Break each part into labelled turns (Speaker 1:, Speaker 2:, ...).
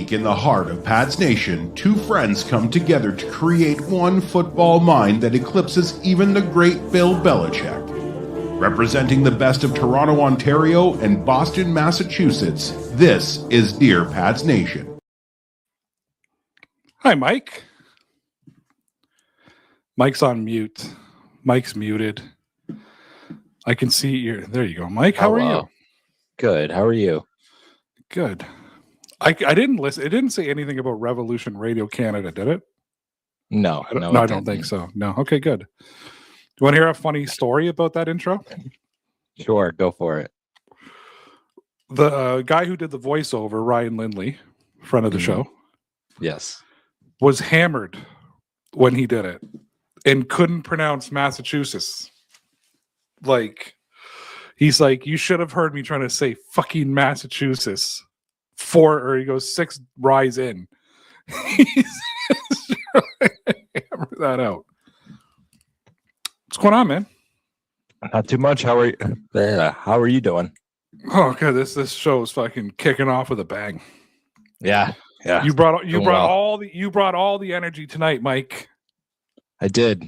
Speaker 1: week in the heart of Pats Nation, two friends come together to create one football mind that eclipses even the great Bill Belichick. Representing the best of Toronto, Ontario, and Boston, Massachusetts, this is Dear Pats Nation.
Speaker 2: Hi, Mike. Mike's on mute. Mike's muted. I can see you. There you go, Mike. How are you?
Speaker 3: Good. How are you?
Speaker 2: Good. I didn't listen. It didn't say anything about Revolution Radio Canada, did it?
Speaker 3: No,
Speaker 2: I don't think so. No. Okay, good. Do you want to hear a funny story about that intro?
Speaker 3: Sure, go for it.
Speaker 2: The guy who did the voiceover, Ryan Lindley, friend of the show,
Speaker 3: Yes.
Speaker 2: was hammered when he did it and couldn't pronounce Massachusetts. Like, he's like, you should have heard me trying to say fucking Massachusetts. He goes 6 rise in. He's hammer that out. What's going on, man?
Speaker 3: Not too much. How are you doing?
Speaker 2: Oh, God, this show is fucking kicking off with a bang.
Speaker 3: Yeah.
Speaker 2: You brought all the energy tonight, Mike.
Speaker 3: I did.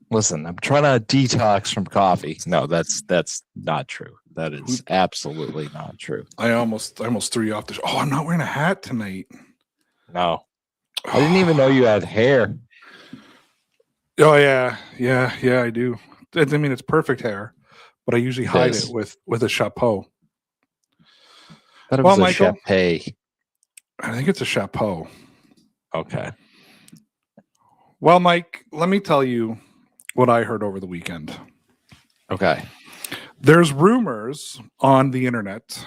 Speaker 3: Listen, I'm trying to detox from coffee. No, that's not true. That is absolutely not true.
Speaker 2: I almost threw you off the show. Oh, I'm not wearing a hat tonight.
Speaker 3: No. I didn't even know you had hair.
Speaker 2: Oh yeah, I do. I mean, it's perfect hair, but I usually hide it with a chapeau.
Speaker 3: That was a chapeau.
Speaker 2: I think it's a chapeau.
Speaker 3: Okay.
Speaker 2: Well, Mike, let me tell you what I heard over the weekend.
Speaker 3: Okay.
Speaker 2: There's rumors on the internet.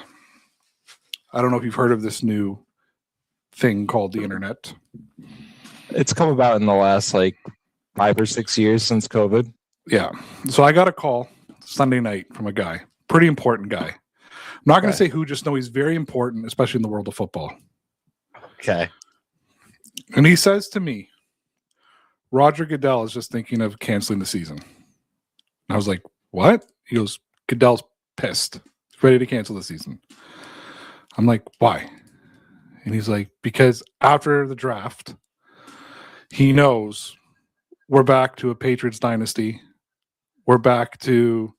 Speaker 2: I don't know if you've heard of this new thing called the internet.
Speaker 3: It's come about in the last 5 or 6 years since COVID.
Speaker 2: Yeah. So I got a call Sunday night from a guy, pretty important guy. I'm not going to say who, just know he's very important, especially in the world of football.
Speaker 3: Okay.
Speaker 2: And he says to me, Roger Goodell is just thinking of canceling the season. And I was like, what? He goes, Goodell's pissed. He's ready to cancel the season. I'm like, why? And he's like, because after the draft, he knows we're back to a Patriots dynasty. We're back to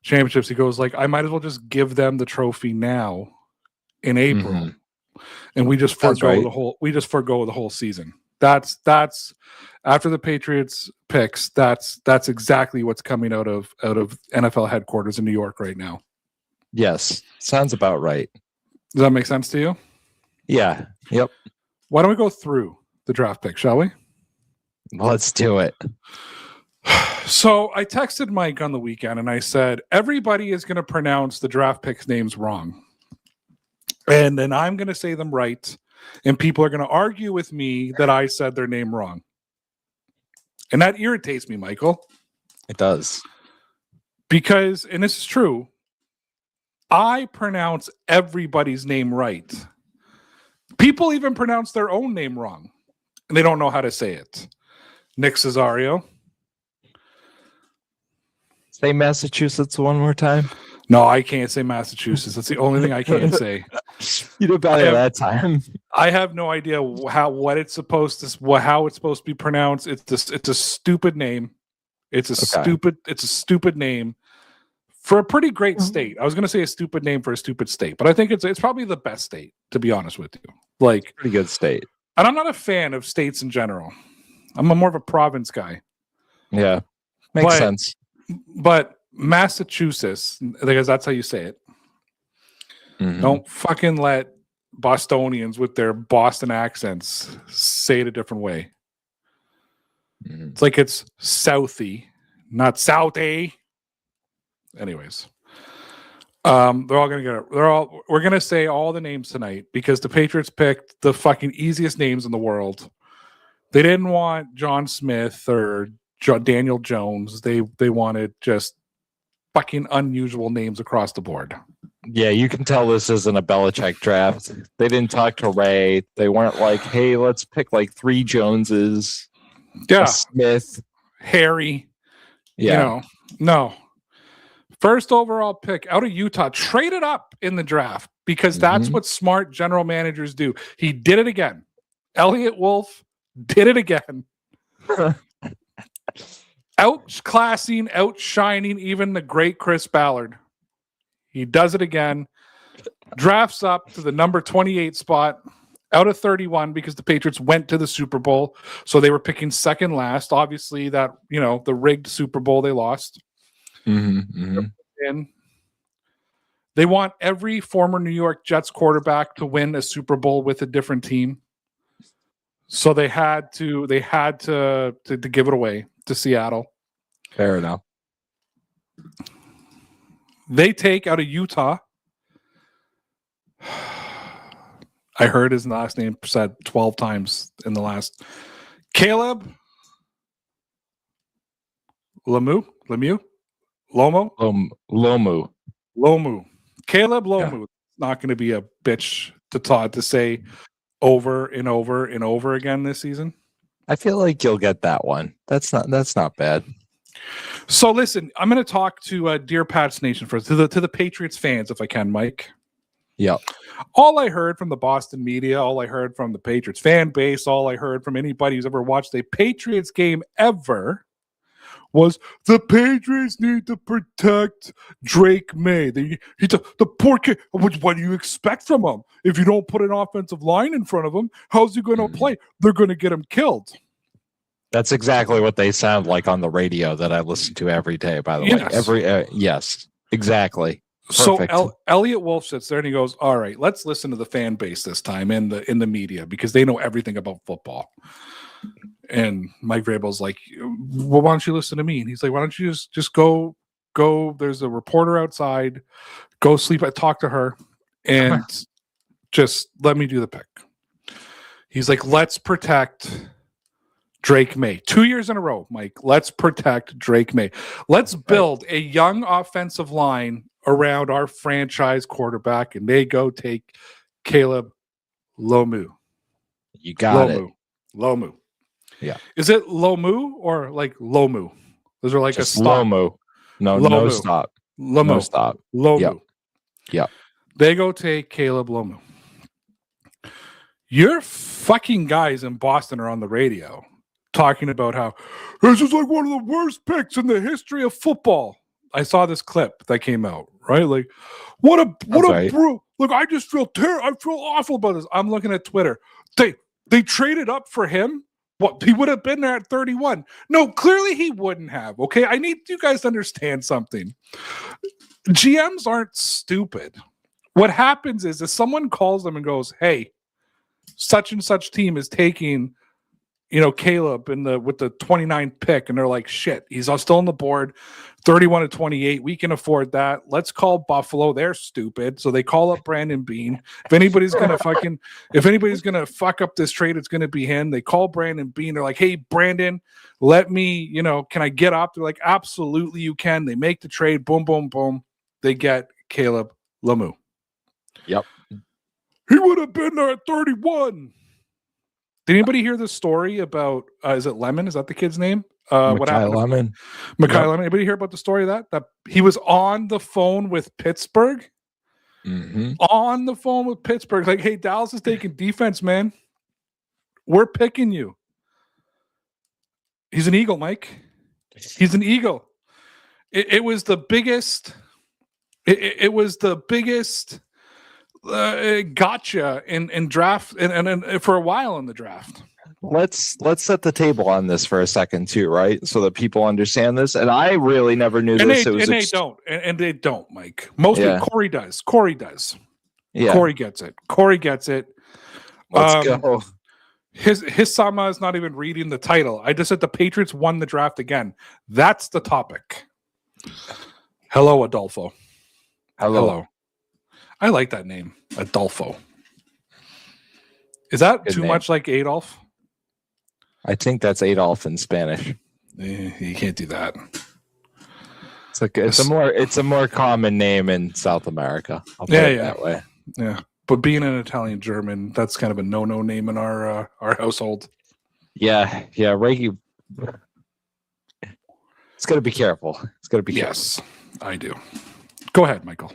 Speaker 2: championships. He goes, I might as well just give them the trophy now in April. And we just forego the whole season. That's after the Patriots picks. That's exactly what's coming out of NFL headquarters in New York right now.
Speaker 3: Yes, sounds about right.
Speaker 2: Does that make sense to you?
Speaker 3: Yeah. Yep.
Speaker 2: Why don't we go through the draft pick, shall we?
Speaker 3: Let's do it.
Speaker 2: So I texted Mike on the weekend and I said, everybody is going to pronounce the draft picks' names wrong. And then I'm going to say them right. And people are going to argue with me that I said their name wrong. And that irritates me, Michael.
Speaker 3: It does.
Speaker 2: Because, and this is true, I pronounce everybody's name right. People even pronounce their own name wrong. And they don't know how to say it. Nick Cesario.
Speaker 3: Say Massachusetts one more time.
Speaker 2: No, I can't say Massachusetts. That's the only thing I can't say.
Speaker 3: You did better that time.
Speaker 2: I have no idea how it's supposed to be pronounced. It's a stupid name. It's a stupid name for a pretty great state. I was going to say a stupid name for a stupid state, but I think it's probably the best state, to be honest with you.
Speaker 3: Pretty good state.
Speaker 2: And I'm not a fan of states in general. I'm more of a province guy.
Speaker 3: Yeah, makes sense.
Speaker 2: But Massachusetts, because that's how you say it. Mm-hmm. Don't fucking let Bostonians with their Boston accents say it a different way. Mm-hmm. It's like it's Southie, not Southie. Anyways, we're gonna say all the names tonight because the Patriots picked the fucking easiest names in the world. They didn't want John Smith or Daniel Jones. They wanted just fucking unusual names across the board.
Speaker 3: Yeah, you can tell this isn't a Belichick draft. They didn't talk to Ray. They weren't like, hey, let's pick 3 Joneses.
Speaker 2: Yeah.
Speaker 3: Smith.
Speaker 2: Harry.
Speaker 3: Yeah.
Speaker 2: No. First overall pick out of Utah. Traded up in the draft. because that's what smart general managers do. He did it again. Elliot Wolf did it again. Outclassing, outshining even the great Chris Ballard. He does it again. Drafts up to the number 28 spot out of 31 because the Patriots went to the Super Bowl. So they were picking second last. Obviously, that, the rigged Super Bowl they lost. And they want every former New York Jets quarterback to win a Super Bowl with a different team. So they had to give it away to Seattle.
Speaker 3: Fair enough.
Speaker 2: They take out of Utah. I heard his last name said 12 times in the last. Caleb Lomu. Caleb Lomu. Yeah. Not going to be a bitch to Todd to say over and over and over again this season.
Speaker 3: I feel like you'll get that one. That's not bad.
Speaker 2: So listen, I'm going to talk to Dear Pats Nation first, to the Patriots fans, if I can, Mike.
Speaker 3: Yeah.
Speaker 2: All I heard from the Boston media, all I heard from the Patriots fan base, all I heard from anybody who's ever watched a Patriots game ever was the Patriots need to protect Drake May. The poor kid. What do you expect from him? If you don't put an offensive line in front of him, how's he going to play? They're going to get him killed.
Speaker 3: That's exactly what they sound like on the radio that I listen to every day, by the way. Yes, exactly. Perfect.
Speaker 2: So Elliot Wolf sits there and he goes, all right, let's listen to the fan base this time in the media because they know everything about football. And Mike Vrabel's like, well, why don't you listen to me? And he's like, why don't you just go? There's a reporter outside. Go sleep. I talk to her and just let me do the pick. He's like, let's protect Drake May. 2 years in a row, Mike. Let's protect Drake May. Let's build a young offensive line around our franchise quarterback, and they go take Caleb Lomu.
Speaker 3: You got it.
Speaker 2: Lomu.
Speaker 3: Yeah.
Speaker 2: Is it Lomu or like Lomu? Those are like
Speaker 3: just
Speaker 2: a stop.
Speaker 3: Lomu. No stop.
Speaker 2: Lomu.
Speaker 3: No stop.
Speaker 2: Lomu.
Speaker 3: Yep.
Speaker 2: They go take Caleb Lomu. Your fucking guys in Boston are on the radio talking about how this is like one of the worst picks in the history of football. I saw this clip that came out, right? Like, what a look, I just feel I feel awful about this. I'm looking at Twitter. They traded up for him. What, he would have been there at 31. No, clearly he wouldn't have. Okay. I need you guys to understand something. GMs aren't stupid. What happens is if someone calls them and goes, hey, such and such team is taking Caleb with the 29th pick, and they're like, shit, he's still on the board, 31-28. We can afford that. Let's call Buffalo. They're stupid. So they call up Brandon Beane. If anybody's gonna fuck up this trade, it's gonna be him. They call Brandon Beane. They're like, hey, Brandon, let me, can I get up? They're like, absolutely you can. They make the trade. Boom, boom, boom. They get Caleb Lomu.
Speaker 3: Yep.
Speaker 2: He would have been there at 31. Did anybody hear the story about, is it Lemon? Is that the kid's name? What happened?
Speaker 3: Lemon.
Speaker 2: Lemon. Anybody hear about the story of that? That he was on the phone with Pittsburgh?
Speaker 3: Mm-hmm.
Speaker 2: On the phone with Pittsburgh. Like, hey, Dallas is taking defense, man. We're picking you. He's an Eagle, Mike. He's an Eagle. It was the biggest... It was the biggest... gotcha in draft and for a while in the draft.
Speaker 3: Let's set the table on this for a second too, right? So that people understand this. And I really never knew this.
Speaker 2: They don't, Mike. Mostly Corey does. Yeah. Corey gets it.
Speaker 3: Let's go.
Speaker 2: His Sama is not even reading the title. I just said the Patriots won the draft again. That's the topic. Hello, Adolfo. Hello. I like that name, Adolfo. Is that good too name. Much like Adolf?
Speaker 3: I think that's Adolf in Spanish.
Speaker 2: You can't do that.
Speaker 3: It's a more common name in South America. I'll put it that way.
Speaker 2: Yeah, but being an Italian German, that's kind of a no name in our household.
Speaker 3: Yeah, Reiki. It's got to be careful.
Speaker 2: Yes, I do. Go ahead, Michael.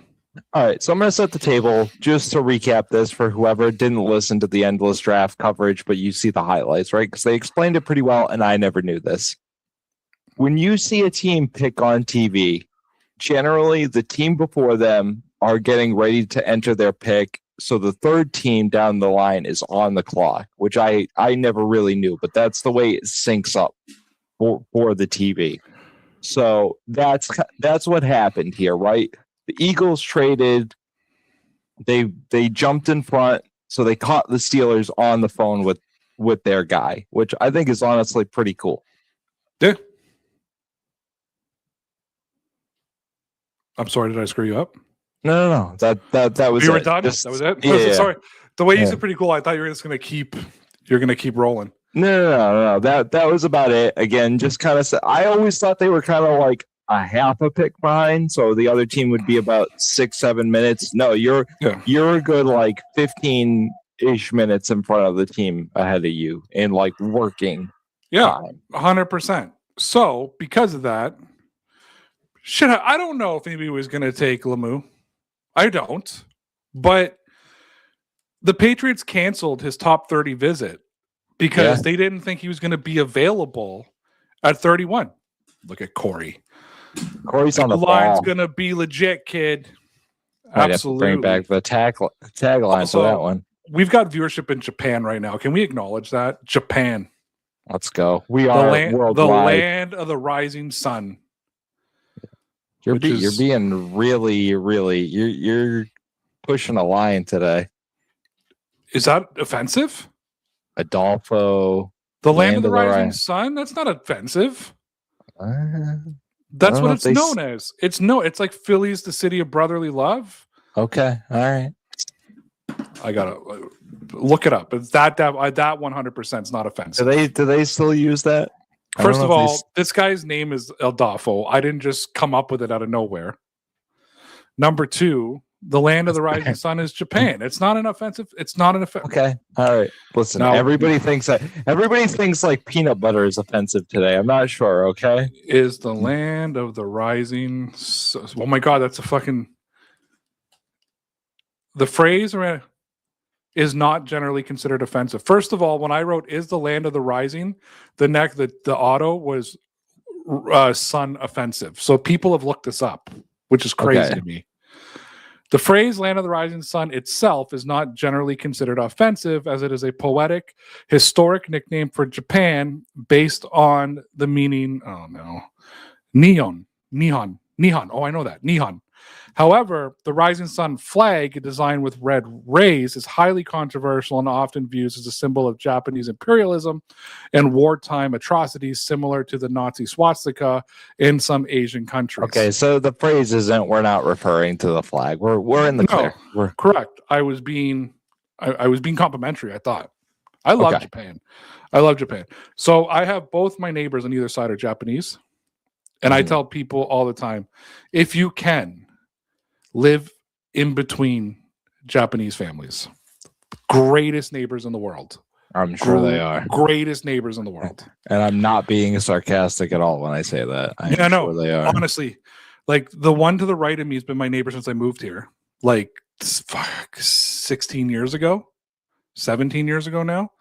Speaker 3: All right, so I'm going to set the table just to recap this for whoever didn't listen to the endless draft coverage, but you see the highlights, right? Because they explained it pretty well, and I never knew this. When you see a team pick on TV, generally the team before them are getting ready to enter their pick, so the third team down the line is on the clock, which I never really knew, but that's the way it syncs up for the TV. So that's what happened here, right? The Eagles traded. They jumped in front, so they caught the Steelers on the phone with their guy, which I think is honestly pretty cool.
Speaker 2: Yeah. I'm sorry, did I screw you up?
Speaker 3: No. That was
Speaker 2: you were
Speaker 3: it.
Speaker 2: done.
Speaker 3: Just,
Speaker 2: that was it.
Speaker 3: Yeah.
Speaker 2: Sorry. The way you said pretty cool. I thought you were just gonna keep. You're gonna keep rolling.
Speaker 3: No. That was about it. Again, just kind of. I always thought they were kind of like a half a pick behind, so the other team would be about 6-7 minutes. No, you're a good like 15-ish minutes in front of the team ahead of you in like working.
Speaker 2: Yeah, 100%. So because of that, shit, I don't know if anybody was going to take Lemieux. I don't, but the Patriots canceled his top 30 visit because they didn't think he was going to be available at 31. Look at Corey.
Speaker 3: Corey's on the
Speaker 2: line's
Speaker 3: ball.
Speaker 2: Gonna be legit, kid.
Speaker 3: Might
Speaker 2: Absolutely.
Speaker 3: Have to bring back the tagline for that one.
Speaker 2: We've got viewership in Japan right now. Can we acknowledge that? Japan.
Speaker 3: Let's go. We are worldwide.
Speaker 2: The land of the rising sun.
Speaker 3: You're being really, really. You're pushing a line today.
Speaker 2: Is that offensive?
Speaker 3: Adolfo.
Speaker 2: The land of the rising sun? That's not offensive. That's what it's known as. It's like Philly's the city of brotherly love.
Speaker 3: Okay. All right.
Speaker 2: I gotta look it up. It's that 100% is not offensive.
Speaker 3: Do they still use that?
Speaker 2: First of all, this guy's name is Adolfo. I didn't just come up with it out of nowhere. Number two, the land of the rising sun is Japan. It's not an offensive.
Speaker 3: Okay. All right. Listen, now, everybody thinks like peanut butter is offensive today. I'm not sure. Okay.
Speaker 2: Is the land of the rising? Oh my God, that's a fucking. The phrase is not generally considered offensive. First of all, when I wrote "is the land of the rising," the auto was sun offensive. So people have looked this up, which is crazy to me. The phrase "land of the rising sun" itself is not generally considered offensive, as it is a poetic, historic nickname for Japan based on the meaning. Oh no, Nihon. Oh, I know that Nihon. However, the rising sun flag, designed with red rays, is highly controversial and often viewed as a symbol of Japanese imperialism and wartime atrocities, similar to the Nazi swastika in some Asian countries.
Speaker 3: Okay, so the phrase isn't. We're not referring to the flag. We're in the clear.
Speaker 2: We're correct. I was being complimentary. I thought I love Japan. I love Japan. So I have both my neighbors on either side are Japanese, and I tell people all the time, if you can. Live in between Japanese families. Greatest neighbors in the world.
Speaker 3: I'm sure they are.
Speaker 2: Greatest neighbors in the world.
Speaker 3: And I'm not being sarcastic at all when I say that.
Speaker 2: I know.
Speaker 3: Sure they are.
Speaker 2: Honestly, like the one to the right of me has been my neighbor since I moved here. Like 16 years ago, 17 years ago now.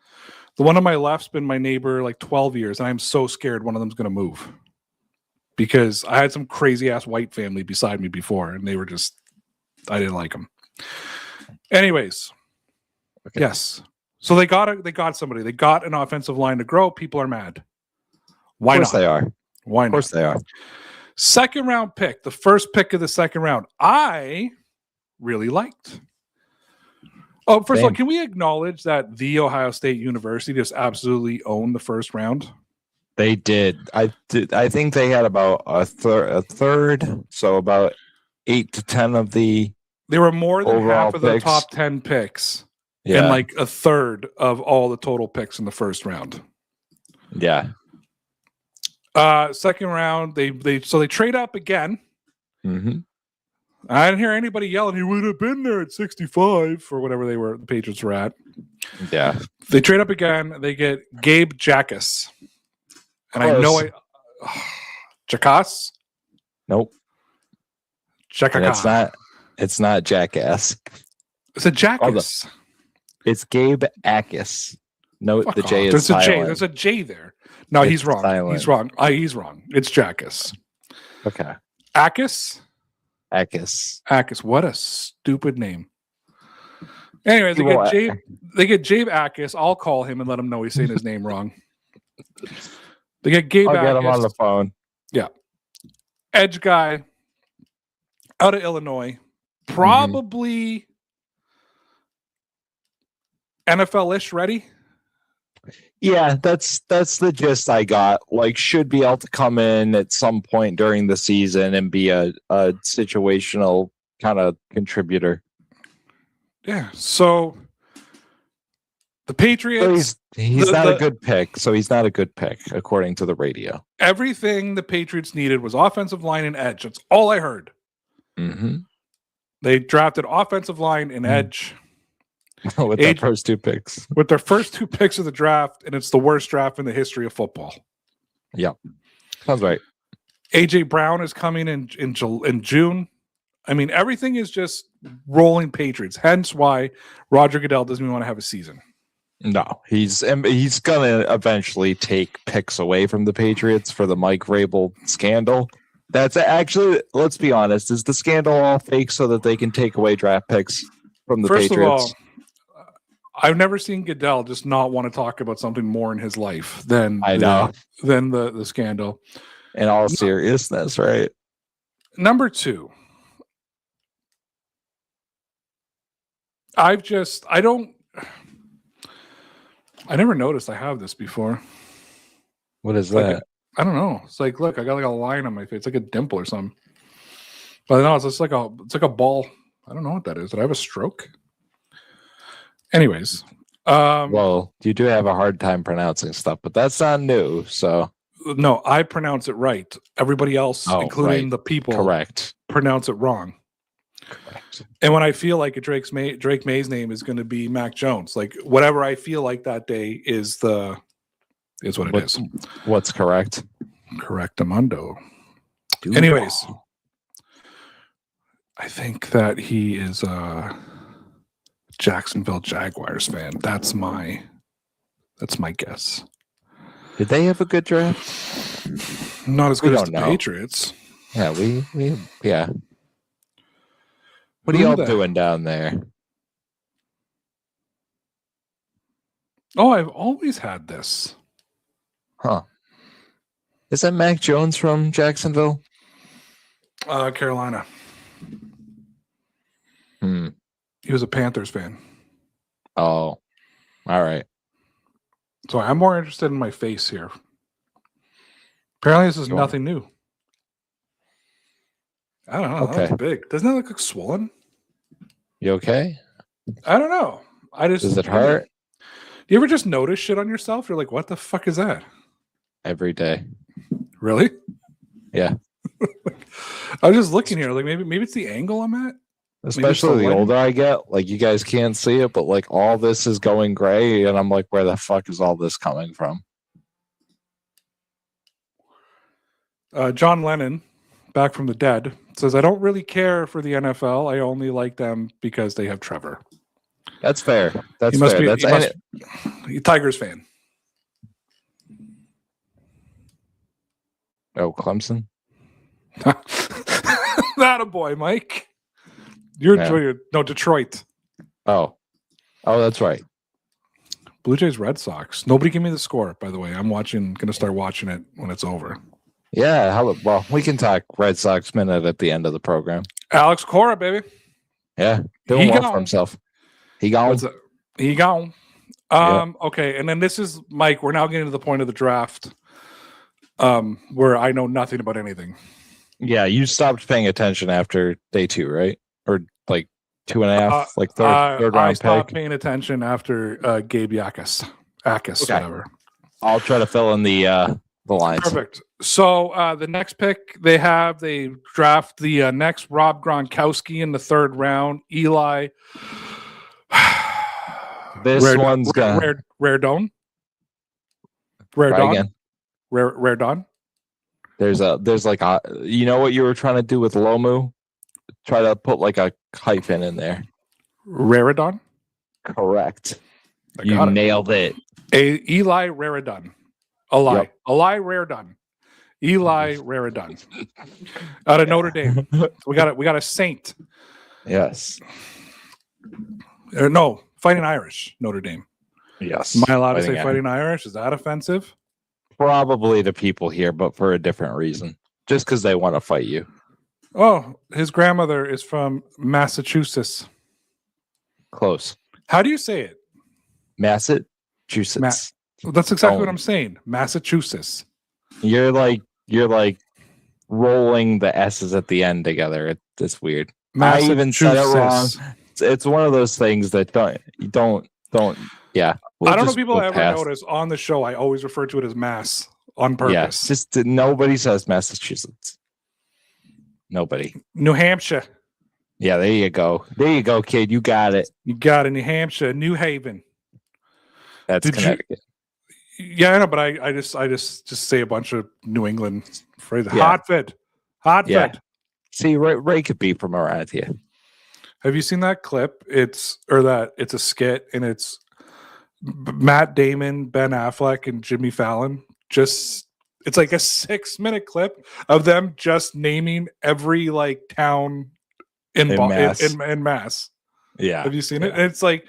Speaker 2: The one on my left's been my neighbor like 12 years, and I'm so scared one of them's going to move. Because I had some crazy ass white family beside me before, and they were just, I didn't like them. Anyways, yes. So they got somebody. They got an offensive line to grow. People are mad. Why not?
Speaker 3: Of course they are.
Speaker 2: Why not?
Speaker 3: Of course they are.
Speaker 2: Second round pick, the first pick of the second round, I really liked. Oh, first of all, can we acknowledge that The Ohio State University just absolutely owned the first round?
Speaker 3: They did. I think they had about a third, so about 8 to 10 of the.
Speaker 2: They were more than half of
Speaker 3: picks.
Speaker 2: The top 10 picks, and like a third of all the total picks in the first round.
Speaker 3: Yeah.
Speaker 2: Second round, they trade up again.
Speaker 3: Mm-hmm.
Speaker 2: I didn't hear anybody yelling, he would have been there at 65 or whatever the Patriots were at.
Speaker 3: Yeah. They
Speaker 2: trade up again. They get Gabe Jacas. And I know Jacas?
Speaker 3: Nope.
Speaker 2: Jacas.
Speaker 3: It's not Jackass.
Speaker 2: It's a Jackass.
Speaker 3: It's Gabe Akis. Note
Speaker 2: Fuck
Speaker 3: the J
Speaker 2: off.
Speaker 3: is
Speaker 2: There's
Speaker 3: silent.
Speaker 2: There's a J there. No, he's
Speaker 3: It's
Speaker 2: wrong.
Speaker 3: silent.
Speaker 2: He's wrong. He's wrong. It's Jackass.
Speaker 3: Okay.
Speaker 2: Akis?
Speaker 3: Akis.
Speaker 2: Akis. What a stupid name. Anyways, they get Jabe Akis. I'll call him and let him know he's saying his name wrong. They get Gabe
Speaker 3: I'll
Speaker 2: Akis.
Speaker 3: get him on the phone.
Speaker 2: Yeah. Edge guy out of Illinois. Probably NFL-ish ready.
Speaker 3: Yeah, that's the gist I got. Like, should be able to come in at some point during the season and be a situational kind of contributor.
Speaker 2: Yeah. So the Patriots.
Speaker 3: So he's not a good pick. So he's not a good pick, according to the radio.
Speaker 2: Everything the Patriots needed was offensive line and edge. That's all I heard.
Speaker 3: Mm-hmm.
Speaker 2: They drafted offensive line and edge.
Speaker 3: With their first two picks.
Speaker 2: With their first two picks of the draft, and it's the worst draft in the history of football.
Speaker 3: Yeah. Sounds right.
Speaker 2: AJ Brown is coming in June. I mean, everything is just rolling Patriots. Hence why Roger Goodell doesn't even want to have a season.
Speaker 3: No, he's gonna eventually take picks away from the Patriots for the Mike Vrabel scandal. That's actually, let's be honest, is the scandal all fake so that they can take away draft picks from the Patriots?
Speaker 2: First of all, I've never seen Goodell just not want to talk about something more in his life than the scandal.
Speaker 3: In all seriousness, right?
Speaker 2: Number two, I never noticed I have this before.
Speaker 3: What is that?
Speaker 2: I don't know. It's like, look, I got like a line on my face, like a dimple or something. But no, it's just like a ball. I don't know what that is. Did I have a stroke? Anyways,
Speaker 3: well, you do have a hard time pronouncing stuff, but that's not new. So
Speaker 2: no, I pronounce it right. Everybody else, including the people, pronounce it wrong. Correct. And when I feel like Drake May's name is going to be Mac Jones, like whatever I feel like that day is what it is.
Speaker 3: What's correct?
Speaker 2: Correctamundo. Anyways, I think that he is a Jacksonville Jaguars fan. That's my guess.
Speaker 3: Did they have a good draft?
Speaker 2: Not as good as the Patriots.
Speaker 3: Yeah, yeah. What are y'all doing down there?
Speaker 2: Oh, I've always had this.
Speaker 3: Huh. Is that Mac Jones from Jacksonville?
Speaker 2: Carolina. He was a Panthers fan.
Speaker 3: Oh, all right.
Speaker 2: So I'm more interested in my face here. Apparently, this is nothing new. I don't know. Okay. That's big. Doesn't that look swollen?
Speaker 3: You okay?
Speaker 2: I don't know. Does
Speaker 3: it hurt?
Speaker 2: Do you ever just notice shit on yourself? You're like, what the fuck is that?
Speaker 3: Every day.
Speaker 2: Really?
Speaker 3: Yeah.
Speaker 2: I was just looking here. Like maybe it's the angle I'm at.
Speaker 3: Especially the older I get, like you guys can't see it, but like all this is going gray, and I'm like, where the fuck is all this coming from?
Speaker 2: John Lennon, back from the dead, says, I don't really care for the NFL. I only like them because they have Trevor.
Speaker 3: That's fair. That's fair.
Speaker 2: That's a Tigers fan.
Speaker 3: Oh, Clemson?
Speaker 2: That a boy, Mike. Detroit.
Speaker 3: Oh, that's right.
Speaker 2: Blue Jays, Red Sox. Nobody give me the score, by the way. I'm going to start watching it when it's over.
Speaker 3: Yeah, well, we can talk Red Sox minute at the end of the program.
Speaker 2: Alex Cora, baby.
Speaker 3: Yeah, doing well for himself. He gone.
Speaker 2: Okay, and then this is, Mike, we're now getting to the point of the draft where I know nothing about anything.
Speaker 3: Yeah, you stopped paying attention after day 2, right? Or like 2.5, like third round pick. I stopped
Speaker 2: paying attention after Gabe Akis, whatever.
Speaker 3: I'll try to fill in the lines. Perfect.
Speaker 2: So the next pick they draft the next Rob Gronkowski in the 3rd round. Eli.
Speaker 3: One's gonna
Speaker 2: Rare Dawn. There's
Speaker 3: like you know what you were trying to do with Lomu? Try to put like a hyphen in there.
Speaker 2: Raridon.
Speaker 3: Correct.
Speaker 2: I
Speaker 3: You
Speaker 2: got it.
Speaker 3: nailed it.
Speaker 2: Eli Raridon. Eli.
Speaker 3: Yep.
Speaker 2: Eli Raridon. Eli Raridon. Out of Notre Dame. We got a saint.
Speaker 3: Yes.
Speaker 2: No, Fighting Irish, Notre Dame.
Speaker 3: Yes.
Speaker 2: Am I allowed to say
Speaker 3: Irish.
Speaker 2: Fighting Irish? Is that offensive?
Speaker 3: Probably to people here, but for a different reason. Just because they want to fight you.
Speaker 2: Oh, his grandmother is from Massachusetts.
Speaker 3: Close.
Speaker 2: How do you say it?
Speaker 3: Massachusetts.
Speaker 2: That's exactly what I'm saying. Massachusetts.
Speaker 3: You're like rolling the S's at the end together. It's weird. I even said it wrong. It's one of those things that don't. Yeah.
Speaker 2: I don't know if people ever notice on the show. I always refer to it as Mass on purpose.
Speaker 3: Yes, just nobody says Massachusetts. Nobody.
Speaker 2: New Hampshire.
Speaker 3: Yeah, there you go. There you go, kid. You got it.
Speaker 2: You got it. New Hampshire, New Haven.
Speaker 3: That's Connecticut.
Speaker 2: Yeah, I know, but I just say a bunch of New England phrases.
Speaker 3: Yeah.
Speaker 2: Hartford.
Speaker 3: Yeah. See, Ray could be from around here.
Speaker 2: Have you seen that clip? It's a skit, and it's Matt Damon, Ben Affleck, and Jimmy Fallon. It's like a 6-minute clip of them just naming every like town in Mass.
Speaker 3: Yeah.
Speaker 2: Have you seen it? And it's like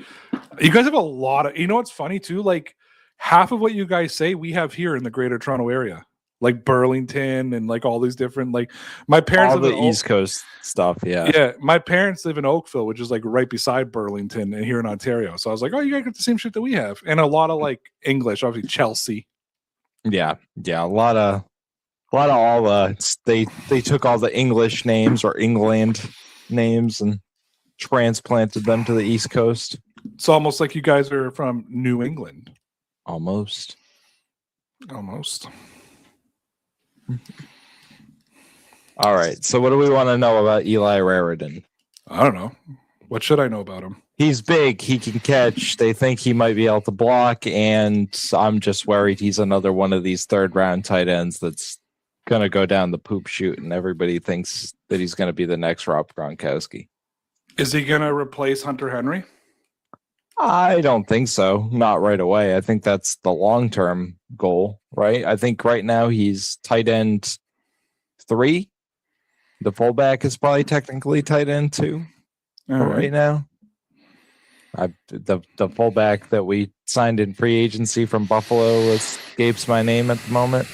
Speaker 2: you guys have a lot of. You know what's funny too? Like half of what you guys say we have here in the Greater Toronto area. Like Burlington and like all these different like my parents
Speaker 3: all the East Coast stuff.
Speaker 2: Yeah, my parents live in Oakville, which is like right beside Burlington and here in Ontario. So I was like, oh, you guys get the same shit that we have, and a lot of like English, obviously Chelsea.
Speaker 3: Yeah, a lot of all they took all the English names or England names and transplanted them to the East Coast.
Speaker 2: It's almost like you guys are from New England.
Speaker 3: Almost. All right. So, what do we want to know about Eli Raridon?
Speaker 2: I don't know. What should I know about him?
Speaker 3: He's big. He can catch. They think he might be able to block, and I'm just worried he's another one of these third-round tight ends that's going to go down the poop chute, and everybody thinks that he's going to be the next Rob Gronkowski.
Speaker 2: Is he going to replace Hunter Henry?
Speaker 3: I don't think so. Not right away. I think that's the long-term goal, right? I think right now he's tight end 3. The fullback is probably technically tight end 2 right now. The fullback that we signed in free agency from Buffalo escapes my name at the moment.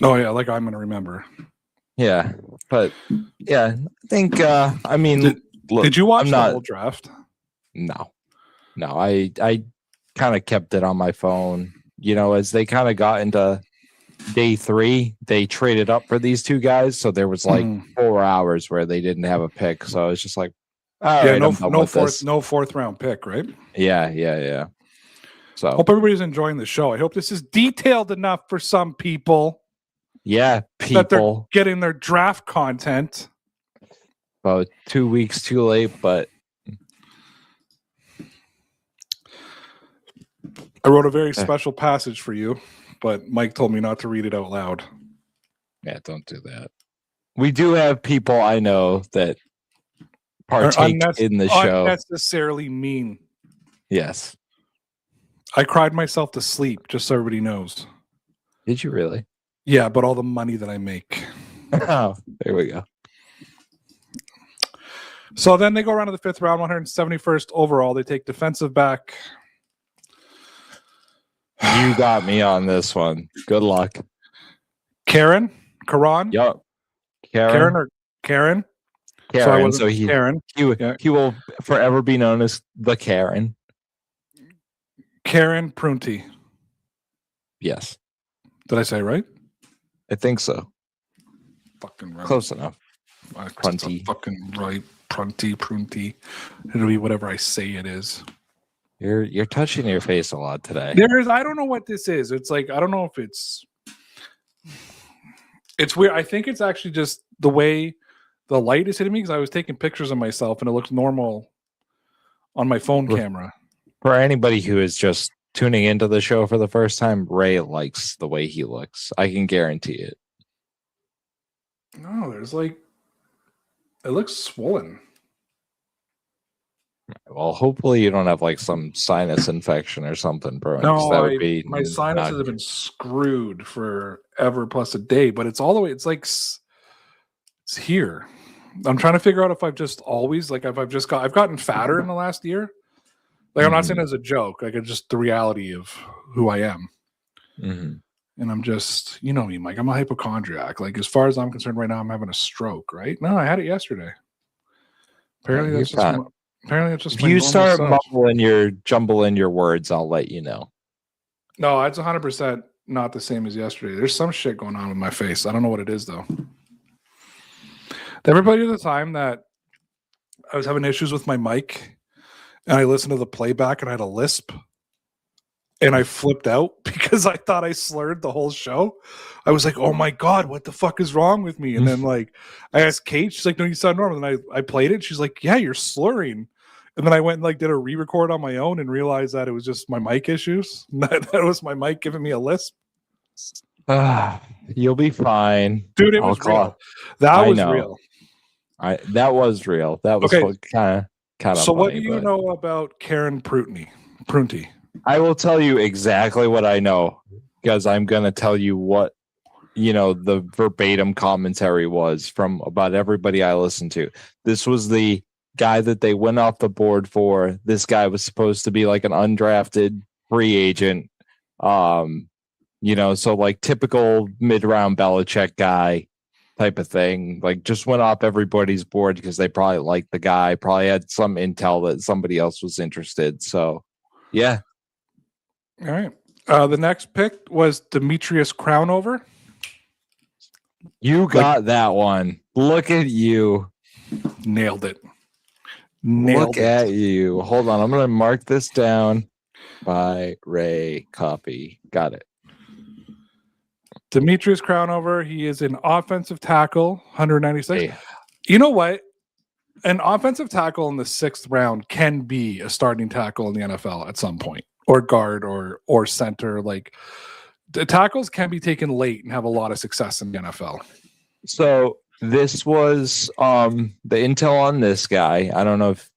Speaker 2: Oh, yeah, like I'm going to remember.
Speaker 3: Yeah, but yeah, I think,
Speaker 2: did you watch the whole draft?
Speaker 3: No, I kind of kept it on my phone. You know, as they kind of got into day 3, they traded up for these 2 guys. So there was like 4 hours where they didn't have a pick. So I was just like, all right,
Speaker 2: no fourth round pick, right?
Speaker 3: Yeah. So
Speaker 2: hope everybody's enjoying the show. I hope this is detailed enough for some people.
Speaker 3: Yeah,
Speaker 2: that they're getting their draft content.
Speaker 3: About 2 weeks too late, but
Speaker 2: I wrote a very special passage for you, but Mike told me not to read it out loud.
Speaker 3: Yeah, don't do that. We do have people I know that partake in the show.
Speaker 2: Unnecessarily mean.
Speaker 3: Yes.
Speaker 2: I cried myself to sleep, just so everybody knows.
Speaker 3: Did you really?
Speaker 2: Yeah, but all the money that I make.
Speaker 3: Oh, there we go.
Speaker 2: So then they go around to the 5th round, 171st overall. They take defensive back.
Speaker 3: You got me on this one. Good luck.
Speaker 2: Karan?
Speaker 3: Yep.
Speaker 2: Karen.
Speaker 3: Karen. So he will forever be known as the Karen.
Speaker 2: Karen Prunty.
Speaker 3: Yes.
Speaker 2: Did I say right?
Speaker 3: I think so.
Speaker 2: Fucking right.
Speaker 3: Close enough.
Speaker 2: Prunty. Fucking right. Prunty. It'll be whatever I say it is.
Speaker 3: You're touching your face a lot today.
Speaker 2: I don't know what this is. It's like, I don't know if it's weird. I think it's actually just the way the light is hitting me because I was taking pictures of myself and it looks normal on my phone camera.
Speaker 3: For anybody who is just tuning into the show for the first time, Ray likes the way he looks. I can guarantee it.
Speaker 2: No, there's like It looks swollen.
Speaker 3: Well, hopefully you don't have like some sinus infection or something, bro.
Speaker 2: No,
Speaker 3: that would be
Speaker 2: my sinuses have been screwed forever plus a day, but it's all the way. It's like it's here. I'm trying to figure out if I've just always like if I've gotten fatter in the last year. Like I'm not saying it as a joke. Like it's just the reality of who I am.
Speaker 3: Mm-hmm.
Speaker 2: And I'm just, you know me, Mike. I'm a hypochondriac. Like as far as I'm concerned, right now I'm having a stroke. Right? No, I had it yesterday. Apparently that's just. Apparently, it's just.
Speaker 3: If you start jumbling your words, I'll let you know.
Speaker 2: No, it's 100% not the same as yesterday. There's some shit going on with my face. I don't know what it is though. Everybody at the time that I was having issues with my mic, and I listened to the playback, and I had a lisp, and I flipped out because I thought I slurred the whole show. I was like, "Oh my god, what the fuck is wrong with me?" And then like I asked Kate, she's like, "No, you sound normal." And I played it. She's like, "Yeah, you're slurring." And then I went and like did a re-record on my own and realized that it was just my mic issues. That was my mic giving me a lisp.
Speaker 3: You'll be fine,
Speaker 2: dude. It was real. That was real.
Speaker 3: That was real. That was kind of.
Speaker 2: So,
Speaker 3: funny,
Speaker 2: what do you know about Karen Prunty?
Speaker 3: I will tell you exactly what I know because I'm going to tell you what the verbatim commentary was from about everybody I listened to. This was the guy that they went off the board for. This guy was supposed to be like an undrafted free agent. So like typical mid-round Belichick guy type of thing. Like just went off everybody's board because they probably liked the guy, probably had some intel that somebody else was interested. So yeah.
Speaker 2: All right. The next pick was Demetrius Crownover.
Speaker 3: You got that one. Look at you.
Speaker 2: Nailed it.
Speaker 3: Look at you. Hold on. I'm going to mark this down by Ray. Copy. Got it.
Speaker 2: Demetrius Crownover. He is an offensive tackle, 196.
Speaker 3: Hey.
Speaker 2: You know what? An offensive tackle in the 6th round can be a starting tackle in the NFL at some point, or guard or center. Like the tackles can be taken late and have a lot of success in the NFL.
Speaker 3: So this was the intel on this guy. I don't know if,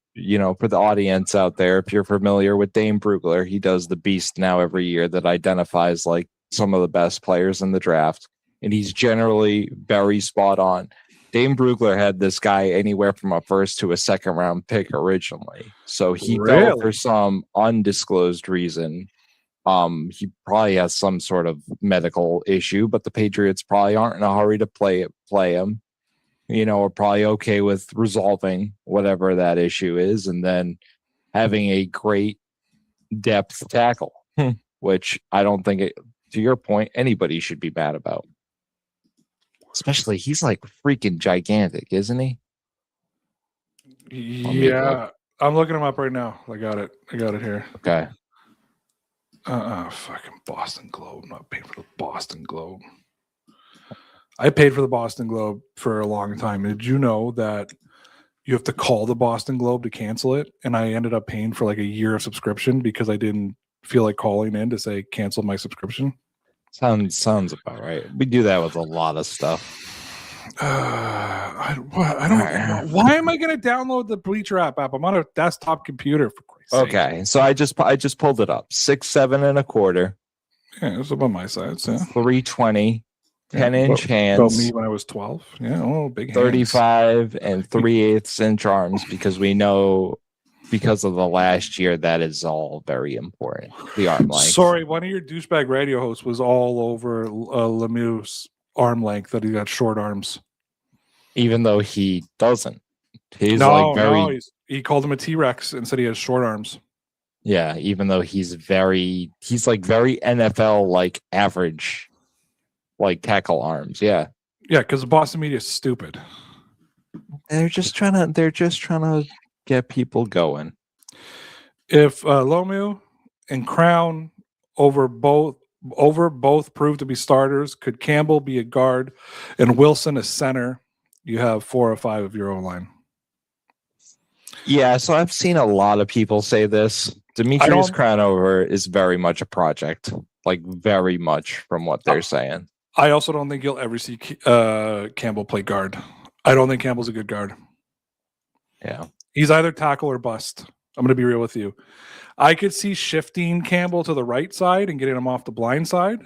Speaker 3: for the audience out there, if you're familiar with Dane Brugler, he does the Beast now every year that identifies like some of the best players in the draft. And he's generally very spot on. Dane Brugler had this guy anywhere from a 1st to a 2nd round pick originally. So he fell for some undisclosed reason. He probably has some sort of medical issue, but the Patriots probably aren't in a hurry to play him. Are probably okay with resolving whatever that issue is and then having a great depth tackle, which I don't think, to your point, anybody should be mad about. Especially, he's like freaking gigantic, isn't he?
Speaker 2: Yeah, I'm looking him up right now. I got it here.
Speaker 3: Okay.
Speaker 2: Fucking Boston Globe. I'm not paying for the Boston Globe. I paid for the Boston Globe for a long time. Did you know that you have to call the Boston Globe to cancel it? And I ended up paying for like a year of subscription because I didn't feel like calling in to say cancel my subscription.
Speaker 3: Sounds about right. We do that with a lot of stuff.
Speaker 2: I don't. Why am I going to download the Bleacher app? I'm on a desktop computer for Christ's sake.
Speaker 3: Okay, so I just pulled it up. 6'7"1/4.
Speaker 2: Yeah, it's about my size. Yeah,
Speaker 3: 320, 10-inch hands.
Speaker 2: About me when I was 12. Yeah, oh, big hands.
Speaker 3: 35 and 3/8 inch arms because we know. Because of the last year, that is all very important. The arm length.
Speaker 2: Sorry, one of your douchebag radio hosts was all over Lemieux's arm length, that he got short arms.
Speaker 3: Even though he doesn't. He
Speaker 2: called him a T-Rex and said he has short arms.
Speaker 3: Yeah, even though he's very NFL like average, like tackle arms. Yeah.
Speaker 2: Yeah, because the Boston media is stupid.
Speaker 3: They're just trying to get people going.
Speaker 2: If Lemieux and Crown over both prove to be starters, could Campbell be a guard and Wilson a center? You have 4 or 5 of your own line.
Speaker 3: Yeah, so I've seen a lot of people say this. Demetrius Crownover is very much a project, like very much from what they're saying.
Speaker 2: I also don't think you'll ever see Campbell play guard. I don't think Campbell's a good guard.
Speaker 3: Yeah.
Speaker 2: He's either tackle or bust. I'm going to be real with you. I could see shifting Campbell to the right side and getting him off the blind side,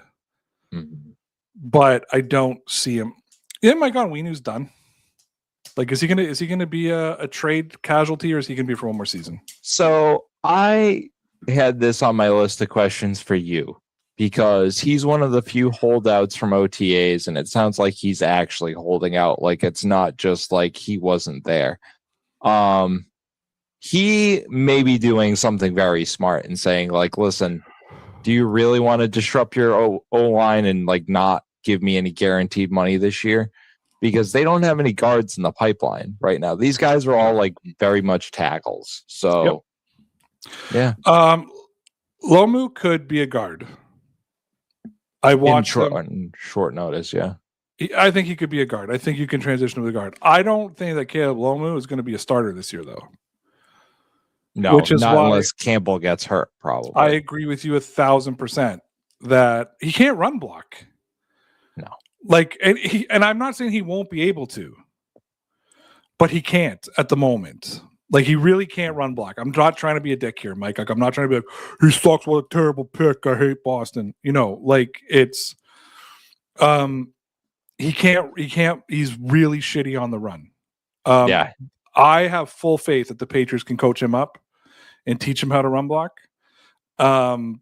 Speaker 2: but I don't see him. Yeah, Mike Onwenu's done. Like, is he gonna be a trade casualty, or is he gonna be for one more season?
Speaker 3: So I had this on my list of questions for you because he's one of the few holdouts from OTAs, and it sounds like he's actually holding out. Like, it's not just like he wasn't there. He may be doing something very smart and saying, like, listen, do you really want to disrupt your O-line and like not give me any guaranteed money this year? Because they don't have any guards in the pipeline right now. These guys are all like very much tackles. So, yeah.
Speaker 2: Lomu could be a guard. I watched
Speaker 3: on short notice. Yeah.
Speaker 2: I think he could be a guard. I think you can transition to the guard. I don't think that Caleb Lomu is going to be a starter this year, though.
Speaker 3: No, which is not unless Campbell gets hurt, probably.
Speaker 2: I agree with you 1,000% that he can't run block.
Speaker 3: No.
Speaker 2: Like, and I'm not saying he won't be able to, but he can't at the moment. Like, he really can't run block. I'm not trying to be a dick here, Mike. Like, I'm not trying to be like, he sucks, what a terrible pick, I hate Boston. You know, like, it's he can't, he's really shitty on the run.
Speaker 3: Yeah.
Speaker 2: I have full faith that the Patriots can coach him up and teach him how to run block. And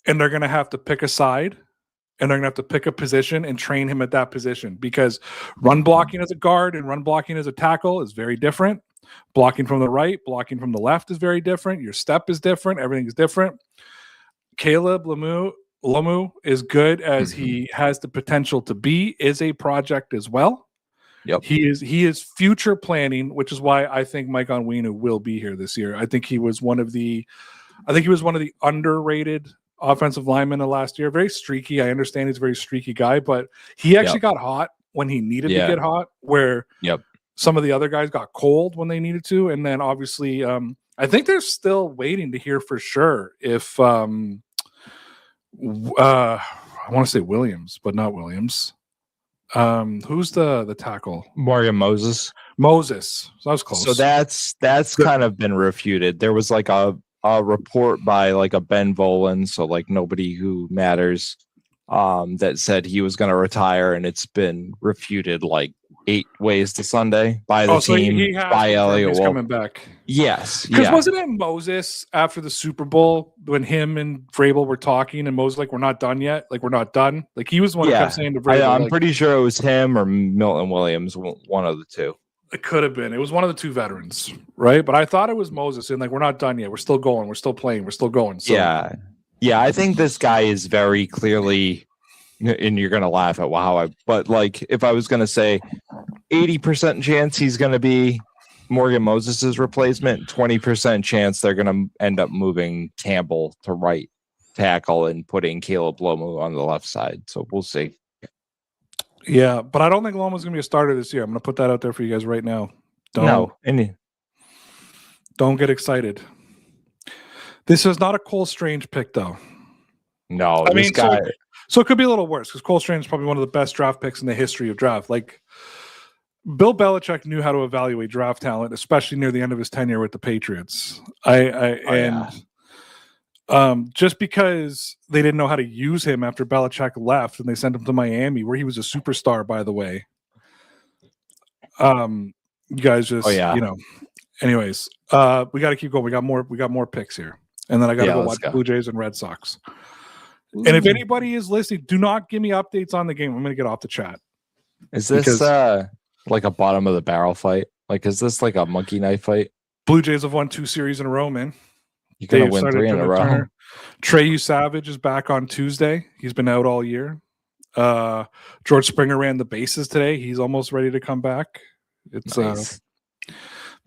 Speaker 2: they're going to have to pick a side, and they're going to have to pick a position and train him at that position, because run blocking as a guard and run blocking as a tackle is very different. Blocking from the right, blocking from the left is very different. Your step is different. Everything is different. Caleb Lomu, as good as he has the potential to be, is a project as well.
Speaker 3: Yep.
Speaker 2: He is future planning, which is why I think Mike Onwenu will be here this year. I think he was one of the underrated offensive linemen of last year. Very streaky. I understand he's a very streaky guy, but he actually got hot when he needed to get hot, where some of the other guys got cold when they needed to. And then obviously, I think they're still waiting to hear for sure if I want to say Williams, but not Williams. Who's the tackle?
Speaker 3: Morgan Moses.
Speaker 2: So that was close.
Speaker 3: So that's kind of been refuted. There was like a report by like a Ben Volen, so like nobody who matters, that said he was going to retire, and it's been refuted like 8 ways to Sunday by the team, by Elliott.
Speaker 2: Coming back.
Speaker 3: Yes.
Speaker 2: Because wasn't it Moses after the Super Bowl when him and Vrabel were talking, and Moses like, we're not done yet. Like, we're not done. Like, he was the one who kept saying to Vrabel.
Speaker 3: I'm pretty sure it was him or Milton Williams, one of the two.
Speaker 2: It could have been. It was one of the two veterans, right? But I thought it was Moses, and like, we're not done yet. We're still going. We're still playing. We're still going. So.
Speaker 3: Yeah. I think this guy is very clearly, and you're gonna laugh at but like, if I was gonna say 80% chance he's gonna be Morgan Moses's replacement, 20% chance they're gonna end up moving Campbell to right tackle and putting Caleb Lomu on the left side. So we'll see.
Speaker 2: Yeah, but I don't think Lomu's gonna be a starter this year. I'm gonna put that out there for you guys right now. Don't get excited. This is not a Cole Strange pick, though.
Speaker 3: No, this guy.
Speaker 2: So it could be a little worse, because Cole Strange is probably one of the best draft picks in the history of draft. Like, Bill Belichick knew how to evaluate draft talent, especially near the end of his tenure with the Patriots. Just because they didn't know how to use him after Belichick left and they sent him to Miami, where he was a superstar, by the way. You guys just, anyways, we got to keep going. We got more picks here. And then I got to go watch Blue Jays and Red Sox. Ooh. And if anybody is listening, do not give me updates on the game. I'm going to get off the chat.
Speaker 3: Is this like a bottom of the barrel fight? Like, is this like a monkey knife fight?
Speaker 2: Blue Jays have won 2 series in a row, man.
Speaker 3: You're going to win 3 in a row.
Speaker 2: Treyu Savage is back on Tuesday. He's been out all year. George Springer ran the bases today. He's almost ready to come back. It's nice.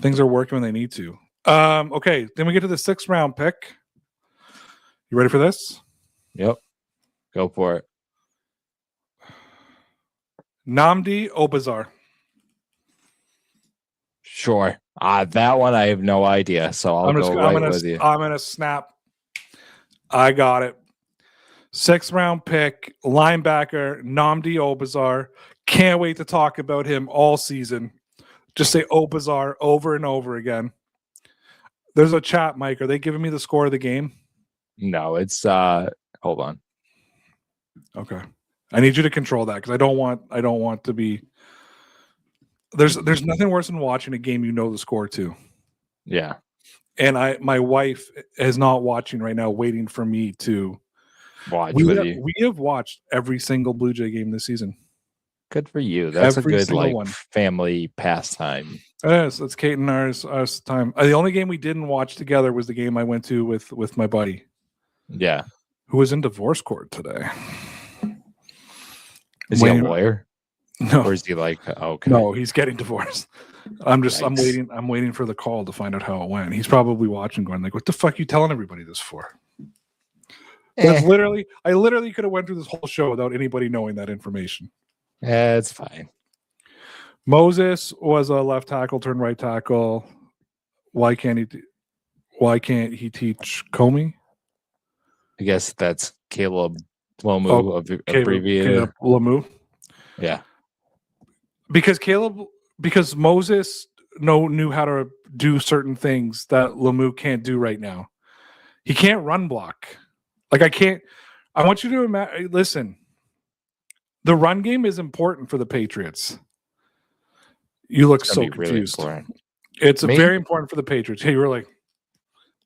Speaker 2: Things are working when they need to. Okay, then we get to the 6th round pick. You ready for this?
Speaker 3: Yep. Go for it.
Speaker 2: Nnamdi Obazar.
Speaker 3: Sure. That one I have no idea, so I'm gonna with you.
Speaker 2: I'm gonna snap. I got it. 6th round pick, linebacker Nnamdi Obazar. Can't wait to talk about him all season. Just say "Oh bizarre" over and over again. There's a chat, Mike. Are they giving me the score of the game?
Speaker 3: No, it's hold on.
Speaker 2: Okay. I need you to control that because I don't want to be. There's nothing worse than watching a game you know the score to.
Speaker 3: Yeah.
Speaker 2: And my wife is not watching right now, waiting for me to
Speaker 3: watch with you.
Speaker 2: We have watched every single Blue Jay game this season.
Speaker 3: Good for you. That's
Speaker 2: every
Speaker 3: a good
Speaker 2: single one.
Speaker 3: family pastime.
Speaker 2: Yes, it's Kate and ours time. The only game we didn't watch together was the game I went to with my buddy.
Speaker 3: Yeah.
Speaker 2: Who was in divorce court today.
Speaker 3: Is he a lawyer?
Speaker 2: No.
Speaker 3: Or is he like okay?
Speaker 2: No, he's getting divorced. I'm waiting for the call to find out how it went. He's probably watching, going like, "What the fuck are you telling everybody this for?" That's I literally could have went through this whole show without anybody knowing that information.
Speaker 3: Yeah, it's fine.
Speaker 2: Moses was a left tackle turned right tackle. Why can't he teach Comey?
Speaker 3: I guess that's Caleb Lomu abbreviated.
Speaker 2: Caleb Lomu.
Speaker 3: Yeah.
Speaker 2: Because Moses knew how to do certain things that Lomu can't do right now. He can't run block. I want you to listen. The run game is important for the Patriots. You look so confused. Really it's very important for the Patriots. Hey, you were like,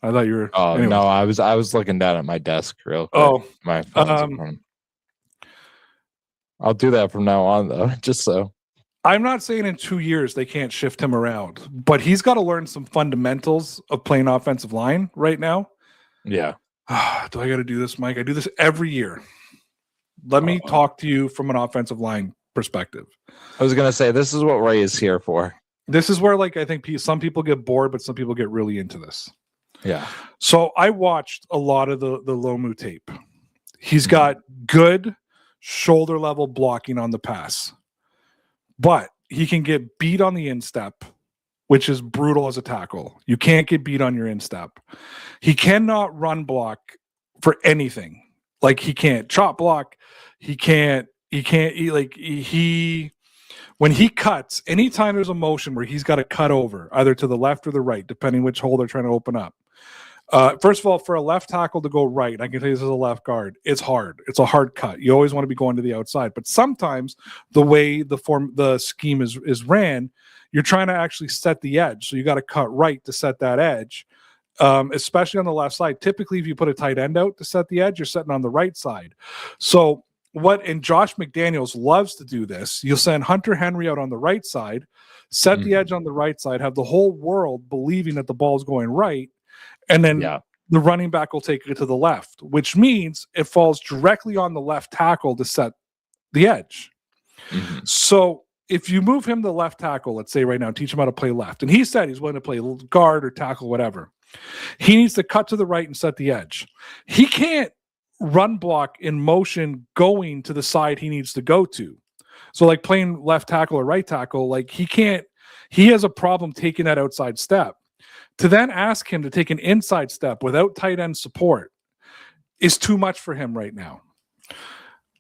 Speaker 2: I thought you were.
Speaker 3: Oh, anyways. No, I was looking down at my desk real quick.
Speaker 2: Oh,
Speaker 3: my phone's I'll do that from now on, though, just so.
Speaker 2: I'm not saying in 2 years they can't shift him around, but he's got to learn some fundamentals of playing offensive line right now.
Speaker 3: Yeah.
Speaker 2: Do I got to do this, Mike? I do this every year. Let me talk to you from an offensive line perspective.
Speaker 3: I was going to say, this is what Ray is here for.
Speaker 2: This is where, I think some people get bored, but some people get really into this.
Speaker 3: Yeah.
Speaker 2: So I watched a lot of the Lomu tape. He's got good shoulder level blocking on the pass, but he can get beat on the instep, which is brutal as a tackle. You can't get beat on your instep. He cannot run block for anything. He can't chop block. When he cuts, anytime there's a motion where he's got to cut over, either to the left or the right, depending which hole they're trying to open up. First of all, for a left tackle to go right, I can tell you this as a left guard, it's hard. It's a hard cut. You always want to be going to the outside. But sometimes the way the scheme is ran, you're trying to actually set the edge. So you got to cut right to set that edge, especially on the left side. Typically, if you put a tight end out to set the edge, you're setting on the right side. So and Josh McDaniels loves to do this. You'll send Hunter Henry out on the right side, set the edge on the right side, have the whole world believing that the ball's going right, and then the running back will take it to the left, which means it falls directly on the left tackle to set the edge. Mm-hmm. So if you move him to left tackle, let's say right now, teach him how to play left, and he said he's willing to play guard or tackle, whatever, he needs to cut to the right and set the edge. He can't run block in motion going to the side he needs to go to. So playing left tackle or right tackle, he has a problem taking that outside step. To then ask him to take an inside step without tight end support is too much for him right now.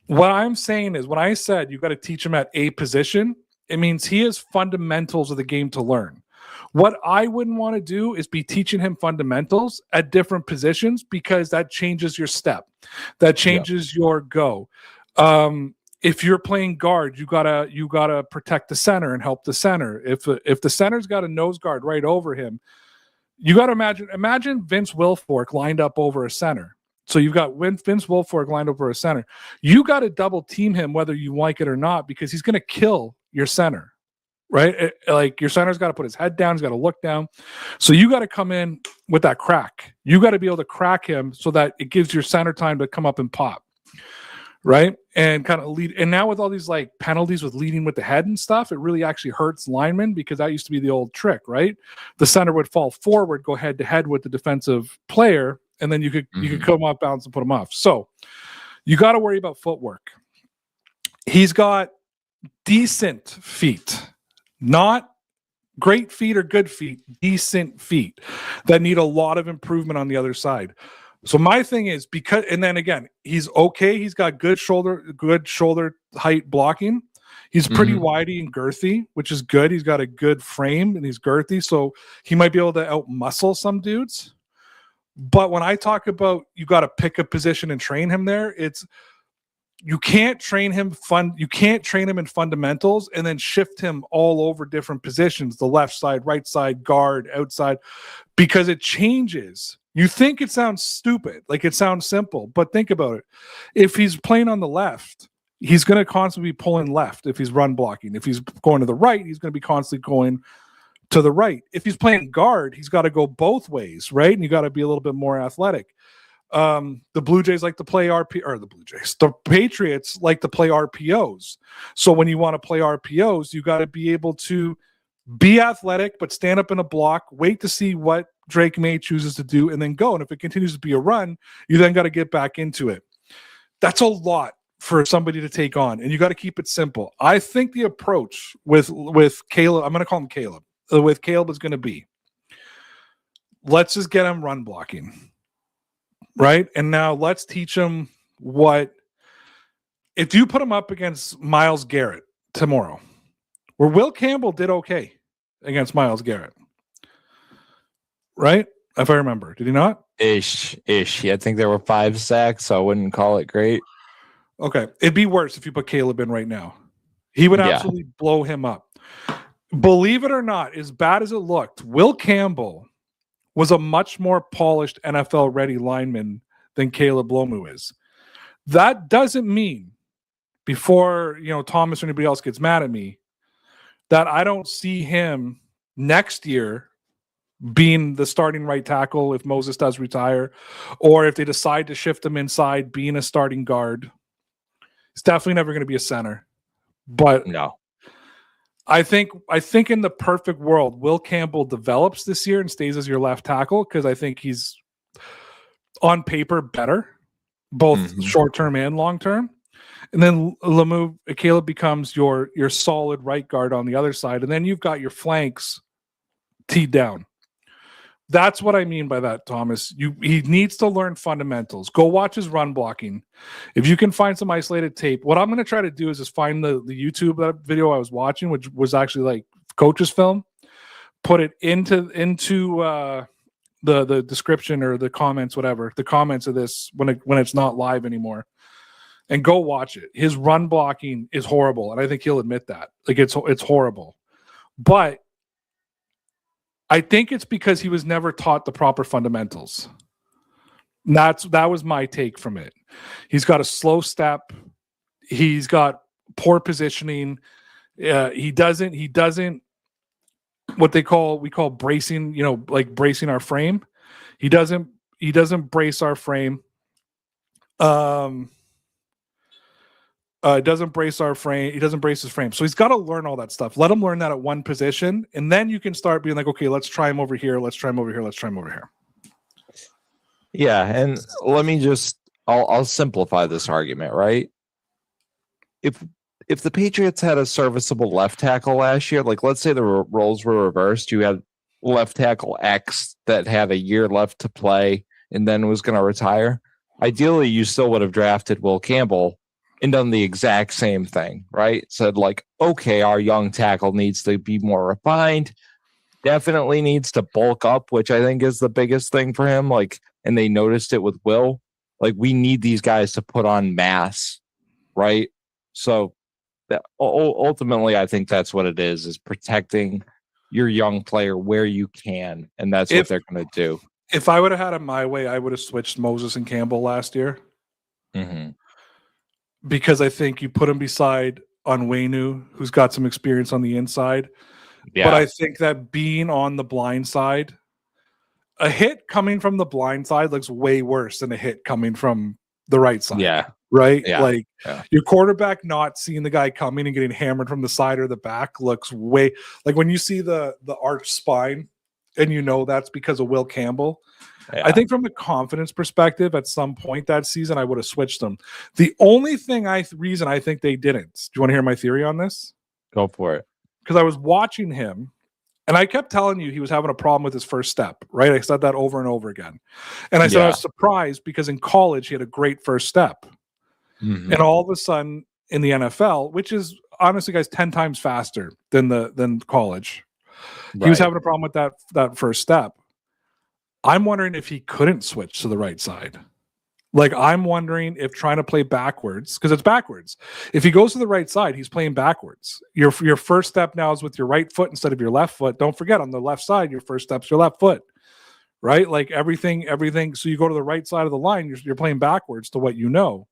Speaker 2: What I'm saying is, when I said you got to teach him at a position, it means he has fundamentals of the game to learn. What I wouldn't want to do is be teaching him fundamentals at different positions, because that changes your step. That changes your go. If you're playing guard, you gotta protect the center and help the center. If the center's got a nose guard right over him, you got to imagine Vince Wilfork lined up over a center. So you've got Vince Wilfork lined up over a center. You got to double team him whether you like it or not, because he's going to kill your center. Right? Your center's got to put his head down. He's got to look down. So you got to come in with that crack. You got to be able to crack him so that it gives your center time to come up and pop. Right? And kind of lead. And now with all these penalties with leading with the head and stuff, it really actually hurts linemen, because that used to be the old trick, right? The center would fall forward, go head to head with the defensive player, and then you could come off balance and put him off. So you got to worry about footwork. He's got decent feet. Not great feet or good feet, decent feet that need a lot of improvement on the other side. So my thing is, and then again, he's okay. He's got good shoulder height blocking, He's pretty widey and girthy, which is good. He's got a good frame and he's girthy, so he might be able to out-muscle some dudes. But when I talk about you got to pick a position and train him there, it's you can't train him in fundamentals and then shift him all over different positions, the left side, right side, guard, outside, because it changes. You think it sounds stupid, like it sounds simple, but think about it. If he's playing on the left, he's going to constantly be pulling left if he's run blocking. If he's going to the right, he's going to be constantly going to the right. If he's playing guard, he's got to go both ways, right? And you got to be a little bit more athletic. The Blue Jays like to play the Patriots like to play RPOs. So when you want to play RPOs, you got to be able to be athletic, but stand up in a block, wait to see what Drake May chooses to do, and then go. And if it continues to be a run, you then got to get back into it. That's a lot for somebody to take on, and you got to keep it simple. I think the approach with Caleb, I'm going to call him Caleb, with Caleb is going to be, let's just get him run blocking, right? And now let's teach him what, if you put him up against Myles Garrett tomorrow, where Will Campbell did okay against Myles Garrett, right? If I remember, did he not?
Speaker 3: Ish. I think there were 5 sacks, so I wouldn't call it great.
Speaker 2: Okay. It'd be worse if you put Caleb in right now. He would absolutely blow him up. Believe it or not, as bad as it looked, Will Campbell was a much more polished NFL-ready lineman than Caleb Lomu is. That doesn't mean, before Thomas or anybody else gets mad at me, that I don't see him next year being the starting right tackle if Moses does retire, or if they decide to shift him inside, being a starting guard. It's definitely never going to be a center. But
Speaker 3: no,
Speaker 2: I think in the perfect world, Will Campbell develops this year and stays as your left tackle, because I think he's on paper better, both short-term and long-term. And then Caleb becomes your solid right guard on the other side, and then you've got your flanks teed down. That's what I mean by that, Thomas. He needs to learn fundamentals. Go watch his run blocking. If you can find some isolated tape, what I'm going to try to do is just find the YouTube video I was watching, which was actually like coach's film, put it into the description or the comments, whatever, the comments of this when it's not live anymore, and go watch it. His run blocking is horrible, and I think he'll admit that. Like it's horrible, but I think it's because he was never taught the proper fundamentals. That was my take from it. He's got a slow step. He's got poor positioning. He doesn't what we call bracing, like bracing our frame. He doesn't brace our frame. It doesn't brace our frame. He doesn't brace his frame. So he's got to learn all that stuff. Let him learn that at one position. And then you can start being like, okay, let's try him over here. Let's try him over here. Let's try him over here.
Speaker 3: Yeah. And let me I'll simplify this argument, right? If the Patriots had a serviceable left tackle last year, like let's say the roles were reversed, you had left tackle X that had a year left to play and then was going to retire. Ideally, you still would have drafted Will Campbell and done the exact same thing, right? Said like, okay, our young tackle needs to be more refined, definitely needs to bulk up, which I think is the biggest thing for him. Like, and they noticed it with Will. Like, we need these guys to put on mass, right? So that, ultimately, I think that's what it is protecting your young player where you can, and that's what they're going to do.
Speaker 2: If I would have had it my way, I would have switched Moses and Campbell last year.
Speaker 3: Mm-hmm.
Speaker 2: Because I think you put him beside Onwenu, who's got some experience on the inside. Yeah. But I think that being on the blind side, a hit coming from the blind side looks way worse than a hit coming from the right side.
Speaker 3: Yeah.
Speaker 2: Right? Yeah. Your quarterback not seeing the guy coming and getting hammered from the side or the back looks way like when you see the arch spine and that's because of Will Campbell. Yeah. I think from a confidence perspective, at some point that season, I would have switched them. The only reason I think they didn't. Do you want to hear my theory on this?
Speaker 3: Go for it.
Speaker 2: Because I was watching him, and I kept telling you he was having a problem with his first step, right? I said that over and over again. And I said I was surprised because in college he had a great first step. Mm-hmm. And all of a sudden in the NFL, which is honestly, guys, 10 times faster than college. He was having a problem with that first step. I'm wondering if he couldn't switch to the right side. Like, I'm wondering if trying to play backwards, because it's backwards. If he goes to the right side, he's playing backwards. Your first step now is with your right foot instead of your left foot. Don't forget, on the left side, your first step's your left foot, right? Like everything. So you go to the right side of the line, you're playing backwards to what you know.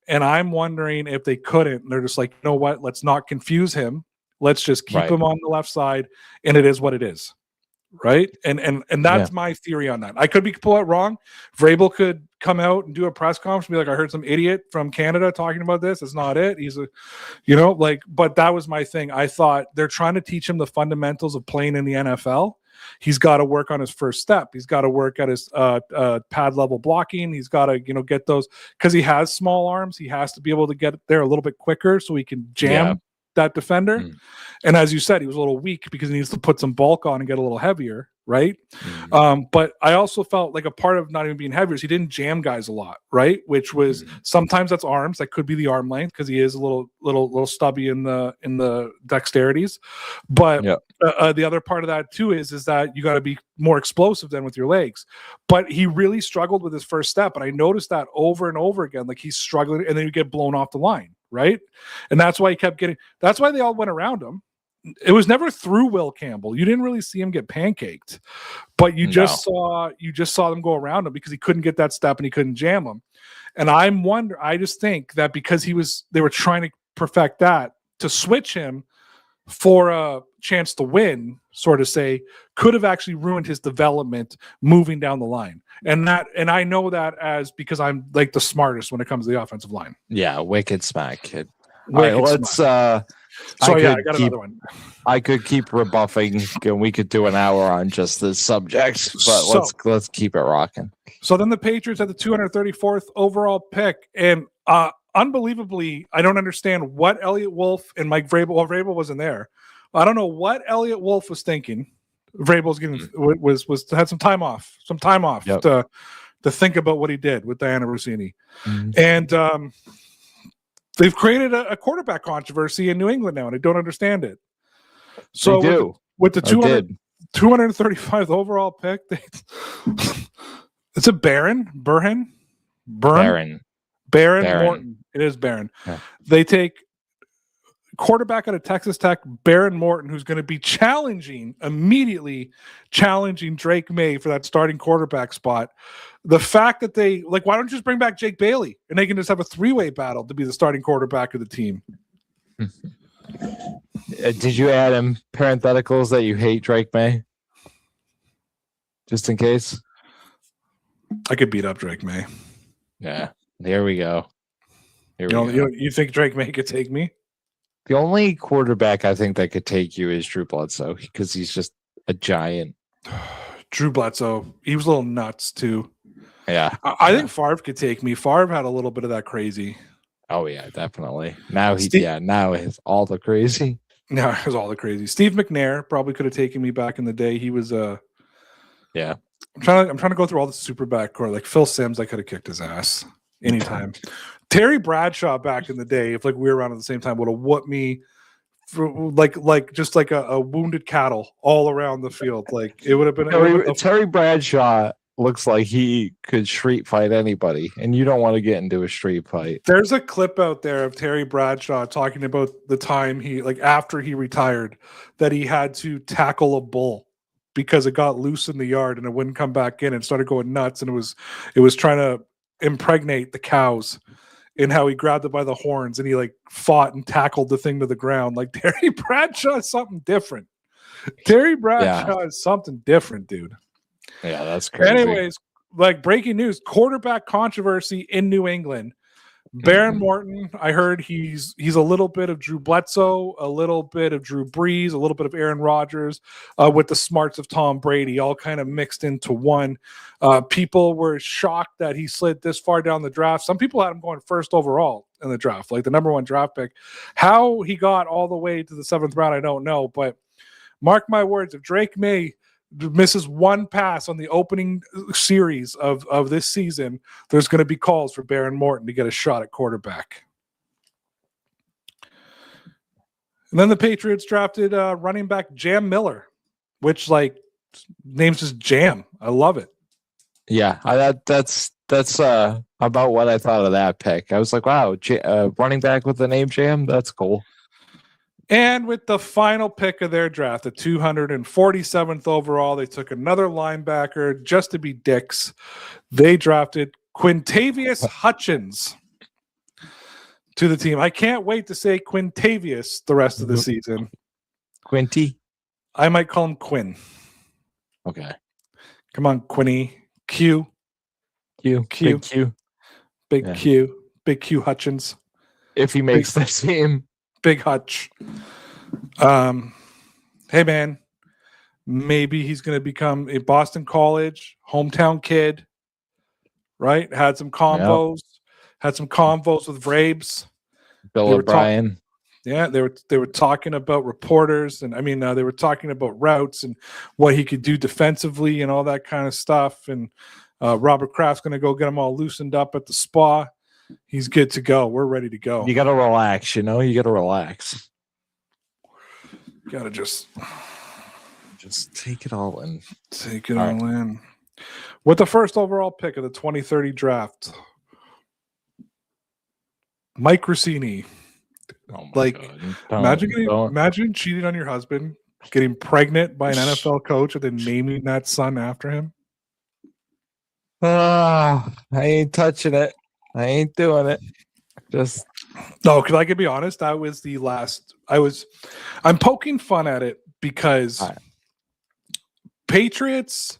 Speaker 2: And I'm wondering if they couldn't. They're just like, you know what? Let's not confuse him. Let's just keep him on the left side, and it is what it is. Right. And that's my theory on that. I could be pulled out wrong. Vrabel could come out and do a press conference and be like, I heard some idiot from Canada talking about this. It's not it. He's but that was my thing. I thought they're trying to teach him the fundamentals of playing in the NFL. He's got to work on his first step. He's got to work at his pad level blocking. He's got to, get those, because he has small arms. He has to be able to get there a little bit quicker so he can jam that defender. And as you said, he was a little weak because he needs to put some bulk on and get a little heavier, right? But I also felt like a part of not even being heavier is he didn't jam guys a lot, right? Which was sometimes that's arms, that could be the arm length because he is a little stubby in the dexterities. But the other part of that too is that you got to be more explosive than with your legs. But he really struggled with his first step, and I noticed that over and over again. Like he's struggling, and then you get blown off the line. Right. And that's why that's why they all went around him. It was never through Will Campbell. You didn't really see him get pancaked, but you just saw them go around him because he couldn't get that step and he couldn't jam him. And I just think that because they were trying to perfect that, to switch him for a chance to win, sort of say, could have actually ruined his development moving down the line. And I know that because I'm like the smartest when it comes to the offensive line.
Speaker 3: Yeah, wicked smack, kid.
Speaker 2: All right, let's I got another one.
Speaker 3: I could keep rebuffing, and we could do an hour on just this subject, but let's keep it rocking.
Speaker 2: So then the Patriots had the 234th overall pick, and unbelievably, I don't understand what Elliott Wolf and Mike Vrabel. Well, Vrabel wasn't there. I don't know what Elliott Wolf was thinking. Vrabel's had some time off to think about what he did with Diana Rossini, and they've created a quarterback controversy in New England now, and I don't understand it. So with the 235th overall pick, it's a Baron Morton. It is Baron. Yeah. They take quarterback out of Texas Tech, Baron Morton, who's going to be immediately challenging Drake May for that starting quarterback spot. The fact that why don't you just bring back Jake Bailey and they can just have a three-way battle to be the starting quarterback of the team?
Speaker 3: Did you add in parentheticals that you hate Drake May? Just in case?
Speaker 2: I could beat up Drake May.
Speaker 3: Yeah, there we go.
Speaker 2: You think Drake May could take me?
Speaker 3: The only quarterback I think that could take you is Drew Bledsoe because he's just a giant.
Speaker 2: Drew Bledsoe, he was a little nuts too.
Speaker 3: Yeah,
Speaker 2: I think Favre could take me. Favre had a little bit of that crazy.
Speaker 3: Oh yeah, definitely. Now now it's all the crazy.
Speaker 2: No, it was all the crazy. Steve McNair probably could have taken me back in the day. He was
Speaker 3: yeah.
Speaker 2: I'm trying to go through all the super backcourt. Like Phil Simms, I could have kicked his ass anytime. Terry Bradshaw back in the day, if we were around at the same time, would have whooped me for, just like a wounded cattle all around the field. Like it would have been.
Speaker 3: Terry Bradshaw looks like he could street fight anybody, and you don't want to get into a street fight.
Speaker 2: There's a clip out there of Terry Bradshaw talking about the time after he retired that he had to tackle a bull because it got loose in the yard and it wouldn't come back in and started going nuts, and it was trying to impregnate the cows. In how he grabbed it by the horns and he fought and tackled the thing to the ground. Like Terry Bradshaw is something different. Terry Bradshaw is something different, dude.
Speaker 3: Yeah, that's crazy.
Speaker 2: Anyways, breaking news: quarterback controversy in New England. Baron Morton, I heard he's a little bit of Drew Bledsoe, a little bit of Drew Brees, a little bit of Aaron Rodgers, with the smarts of Tom Brady, all kind of mixed into one. People were shocked that he slid this far down the draft. Some people had him going first overall in the draft, like the number one draft pick. How he got all the way to the 7th round, I don't know. But mark my words, if Drake May misses one pass on the opening series of this season, there's going to be calls for Baron Morton to get a shot at quarterback. And then the Patriots drafted running back Jam Miller, which like name's just Jam. I love it.
Speaker 3: Yeah, that's about what I thought of that pick. I was like, wow, running back with the name Jam, that's cool.
Speaker 2: And with the final pick of their draft, the 247th overall, they took another linebacker just to be dicks. They drafted Quintavious Hutchins to the team. I can't wait to say Quintavious the rest of the season.
Speaker 3: Quinty?
Speaker 2: I might call him Quinn.
Speaker 3: Okay.
Speaker 2: Come on, Quinny. Q.
Speaker 3: Q.
Speaker 2: Q.
Speaker 3: Big Q.
Speaker 2: Big
Speaker 3: Yeah.
Speaker 2: Q. Big Q Hutchins.
Speaker 3: If he makes the team.
Speaker 2: Big Hutch. Hey, man. Maybe he's going to become a Boston College hometown kid, right? Had some convos. Yep. Had some convos with Vrabes.
Speaker 3: Bill O'Brien.
Speaker 2: Yeah, they were talking about reporters, and they were talking about routes and what he could do defensively and all that kind of stuff. And Robert Kraft's going to go get him all loosened up at the spa. He's good to go. We're ready to go.
Speaker 3: You got to relax, you got to relax.
Speaker 2: Got to just
Speaker 3: take it all in.
Speaker 2: Take it all in. With the first overall pick of the 2030 draft, Mike Rossini.
Speaker 3: Oh my God.
Speaker 2: Imagine cheating on your husband, getting pregnant by an NFL coach, and then naming that son after him.
Speaker 3: I ain't touching it. I ain't doing it. Just
Speaker 2: no, because I could be honest, that was the last. I'm poking fun at it because Patriots.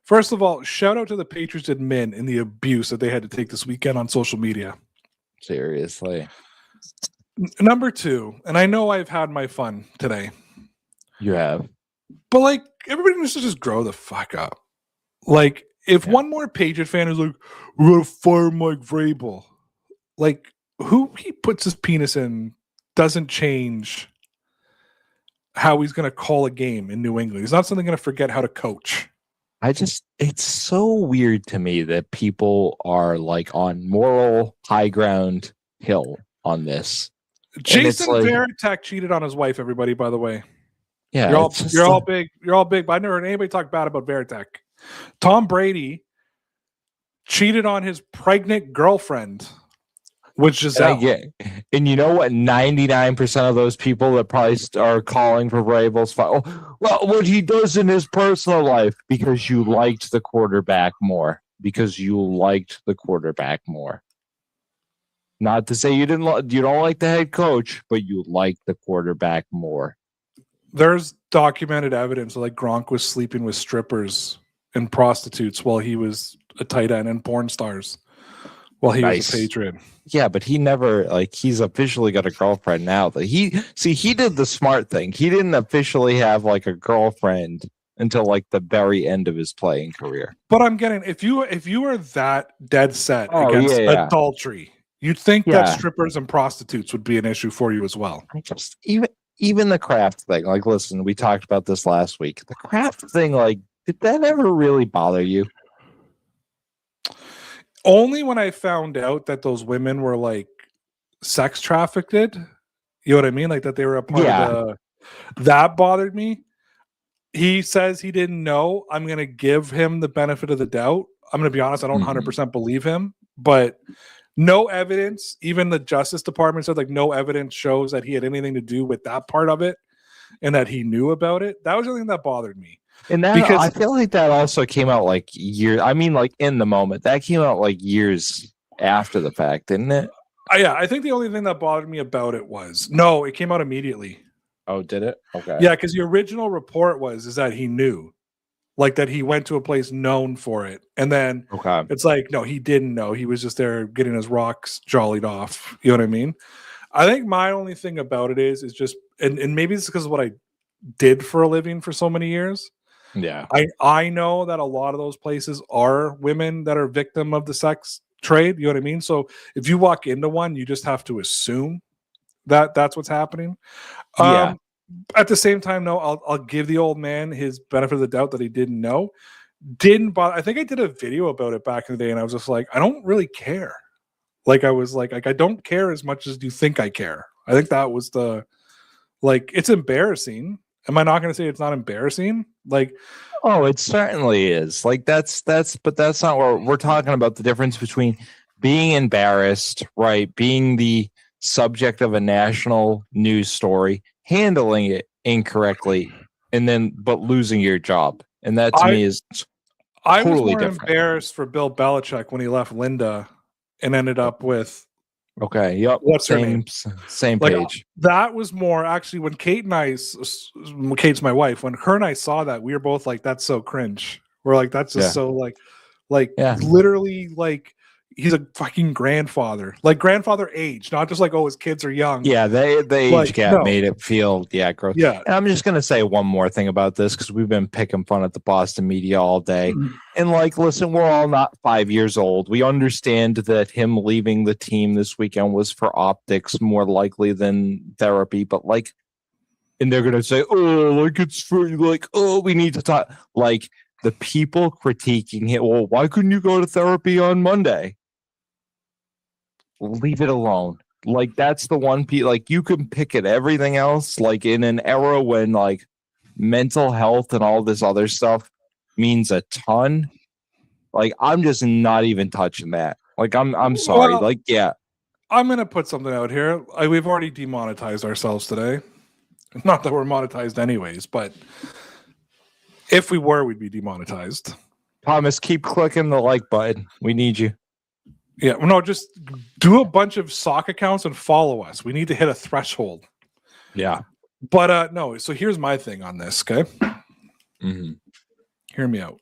Speaker 2: First of all, shout out to the Patriots admin and the abuse that they had to take this weekend on social media.
Speaker 3: Seriously.
Speaker 2: Number two, and I know I've had my fun today.
Speaker 3: You have.
Speaker 2: But, like, everybody needs to just grow the fuck up. Like, if one more Patriot fan is like, we're going to fire Mike Vrabel. Like, who he puts his penis in doesn't change how he's going to call a game in New England. He's not suddenly going to forget how to coach.
Speaker 3: It's so weird to me that people are, like, on moral high ground hill on this.
Speaker 2: Jason Varitek cheated on his wife, everybody, by the way.
Speaker 3: Yeah.
Speaker 2: You're all big, but I never heard anybody talk bad about Varitek. Tom Brady cheated on his pregnant girlfriend, which is
Speaker 3: and you know what? 99% of those people that probably are calling for Vrabel's well, what he does in his personal life because you liked the quarterback more. Not to say you don't like the head coach, but you like the quarterback more.
Speaker 2: There's documented evidence like Gronk was sleeping with strippers and prostitutes while he was a tight end and porn stars while he was a Patriot.
Speaker 3: Yeah, but he never he's officially got a girlfriend now. He did the smart thing. He didn't officially have like a girlfriend until like the very end of his playing career.
Speaker 2: But I'm getting if you were that dead set against adultery. You'd think that strippers and prostitutes would be an issue for you as well.
Speaker 3: Even the Kraft thing. Like, listen, we talked about this last week. The Kraft thing, like, did that ever really bother you?
Speaker 2: Only when I found out that those women were like sex trafficked. You know what I mean? Like that they were a part of that bothered me. He says he didn't know. I'm going to give him the benefit of the doubt. I'm going to be honest. I don't 100% believe him, but no evidence. Even the Justice Department said like no evidence shows that he had anything to do with that part of it and that he knew about it. That was the thing that bothered me.
Speaker 3: And that because I feel like that also came out like years. I mean, like in the moment, that came out like years after the fact, didn't it?
Speaker 2: Yeah, I think the only thing that bothered me about it was it came out immediately.
Speaker 3: Oh, did it? Okay.
Speaker 2: Yeah, because the original report is that he knew, like that he went to a place known for it, and then it's like no, he didn't know. He was just there getting his rocks jollied off. You know what I mean? I think my only thing about it is just, and maybe it's because of what I did for a living for so many years.
Speaker 3: Yeah,
Speaker 2: I know that a lot of those places are women that are victim of the sex trade. You know what I mean? So if you walk into one, you just have to assume that that's what's happening. At the same time, no, I'll give the old man his benefit of the doubt that he didn't know. Didn't bother. I think I did a video about it back in the day, and I was just like, I don't really care. Like I was like I don't care as much as you think I care. I think that was the Like, it's embarrassing. Am I not going to say it's not embarrassing? Like,
Speaker 3: Oh, it certainly is. Like but that's not what we're talking about. The difference between being embarrassed, right? Being the subject of a national news story, handling it incorrectly, and then but losing your job. And that to me is
Speaker 2: I was
Speaker 3: totally
Speaker 2: more
Speaker 3: different.
Speaker 2: embarrassed for Bill Belichick when he left Linda and ended up with
Speaker 3: Okay. Yep.
Speaker 2: what's her name?
Speaker 3: Same
Speaker 2: Like,
Speaker 3: page.
Speaker 2: that was more actually when Kate and I, Kate's my wife, when her and I saw that, we were both like, that's so cringe. We're like, that's just
Speaker 3: Yeah.
Speaker 2: so
Speaker 3: Yeah.
Speaker 2: literally, like, he's a fucking grandfather, like grandfather age, not just like, oh, his kids are young.
Speaker 3: Yeah, the age
Speaker 2: Like,
Speaker 3: gap
Speaker 2: no.
Speaker 3: made it feel gross.
Speaker 2: Yeah.
Speaker 3: And I'm just gonna say one more thing about this because we've been picking fun at the Boston media all day. And like, listen, we're all not 5 years old. We understand that him leaving the team this weekend was for optics more likely than therapy, but like, and they're gonna say, oh, like it's for like, oh, we need to talk. Like the people critiquing it, well, why couldn't you go to therapy on Monday? Leave it alone. Like that's the one piece. Like you can pick at everything else. Like in an era when like mental health and all this other stuff means a ton. Like I'm just not even touching that. Like I'm sorry.
Speaker 2: Well,
Speaker 3: like yeah,
Speaker 2: I'm gonna put something out here. We've already demonetized ourselves today. Not that we're monetized anyways, but if we were, we'd be demonetized.
Speaker 3: Thomas, keep clicking the like button. We need you.
Speaker 2: Yeah, no, just do a bunch of sock accounts and follow us. We need to hit a threshold.
Speaker 3: Yeah.
Speaker 2: But no, so here's my thing on this, okay?
Speaker 3: Mm-hmm.
Speaker 2: Hear me out.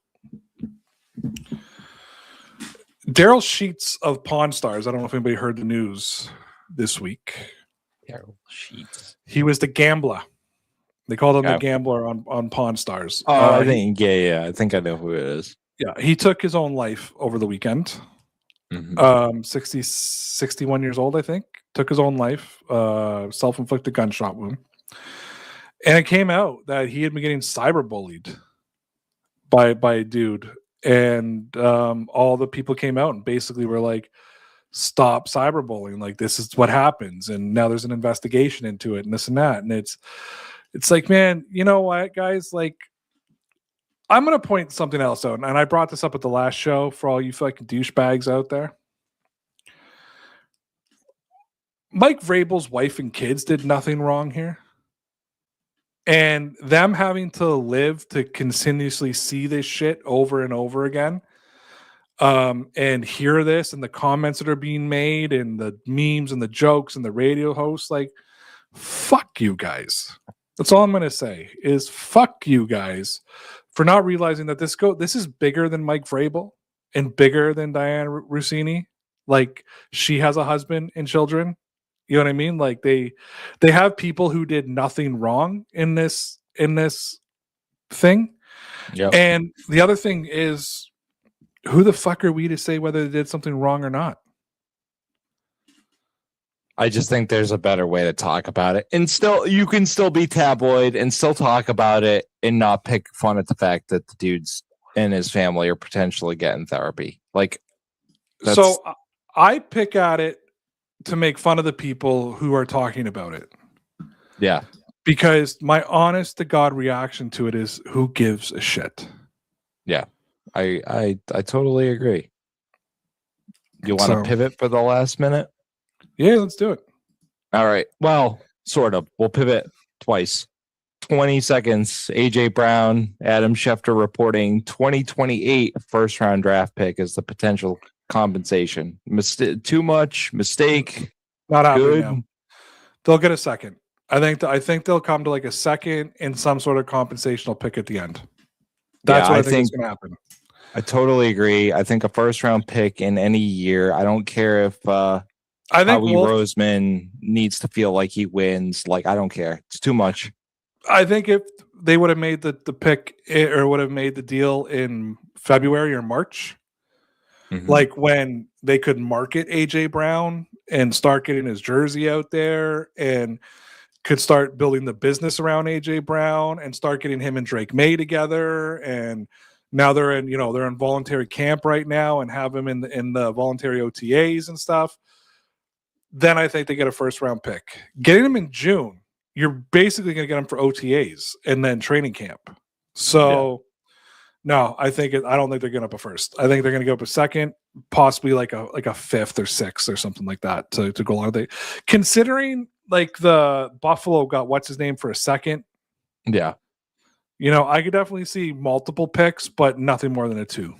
Speaker 2: Daryl Sheets of Pawn Stars, I don't know if anybody heard the news this week.
Speaker 3: Daryl Sheets.
Speaker 2: He was the gambler. They called him
Speaker 3: Yeah.
Speaker 2: the gambler on Pawn Stars.
Speaker 3: Oh, I think I think I know who it is.
Speaker 2: Yeah, he took his own life over the weekend.
Speaker 3: Mm-hmm.
Speaker 2: 61 years old, I think. Took his own life, self-inflicted gunshot wound. And it came out that he had been getting cyberbullied by a dude. And all the people came out and basically were like, stop cyberbullying. Like, this is what happens. And now there's an investigation into it and this and that. And it's like, man, you know what, guys? Like, I'm going to point something else out. And I brought this up at the last show for all you fucking douchebags out there. Mike Vrabel's wife and kids did nothing wrong here. And them having to live to continuously see this shit over and over again, and hear this and the comments that are being made and the memes and the jokes and the radio hosts, like, fuck you guys. That's all I'm going to say is fuck you guys for not realizing that this is bigger than Mike Vrabel and bigger than Diane Rossini. Like, she has a husband and children. You know what I mean? Like they have people who did nothing wrong in this thing.
Speaker 3: Yep.
Speaker 2: And the other thing is, who the fuck are we to say whether they did something wrong or not?
Speaker 3: I just think there's a better way to talk about it. And still, you can still be tabloid and still talk about it and not pick fun at the fact that the dudes and his family are potentially getting therapy. Like,
Speaker 2: so I pick at it to make fun of the people who are talking about it.
Speaker 3: Yeah.
Speaker 2: Because my honest to God reaction to it is, who gives a shit?
Speaker 3: Yeah. I totally agree. You want to pivot for the last minute?
Speaker 2: Yeah, let's do it.
Speaker 3: All right. Well, sort of. We'll pivot twice. 20 seconds. AJ Brown, Adam Schefter reporting 2028 first round draft pick as the potential compensation. Too much mistake.
Speaker 2: Not happening
Speaker 3: Good.
Speaker 2: now. They'll get a second. I think they'll come to like a second and some sort of compensational pick at the end. That's what I think is going to happen.
Speaker 3: I totally agree. I think a first round pick in any year. I don't care if I think Howie Roseman needs to feel like he wins. Like, I don't care. It's too much.
Speaker 2: I think if they would have made the pick or would have made the deal in February or March, like when they could market AJ Brown and start getting his jersey out there and could start building the business around AJ Brown and start getting him and Drake May together. And now they're in voluntary camp right now and have him in the voluntary OTAs and stuff. Then I think they get a first round pick. Getting him in June you're basically going to get him for OTAs and then training camp. So no, I don't think they're going up a first. I think they're going to go up a second, possibly like a fifth or sixth or something like that to go along with it. Considering like the Buffalo got what's his name for a second.
Speaker 3: Yeah.
Speaker 2: I could definitely see multiple picks, but nothing more than a 2.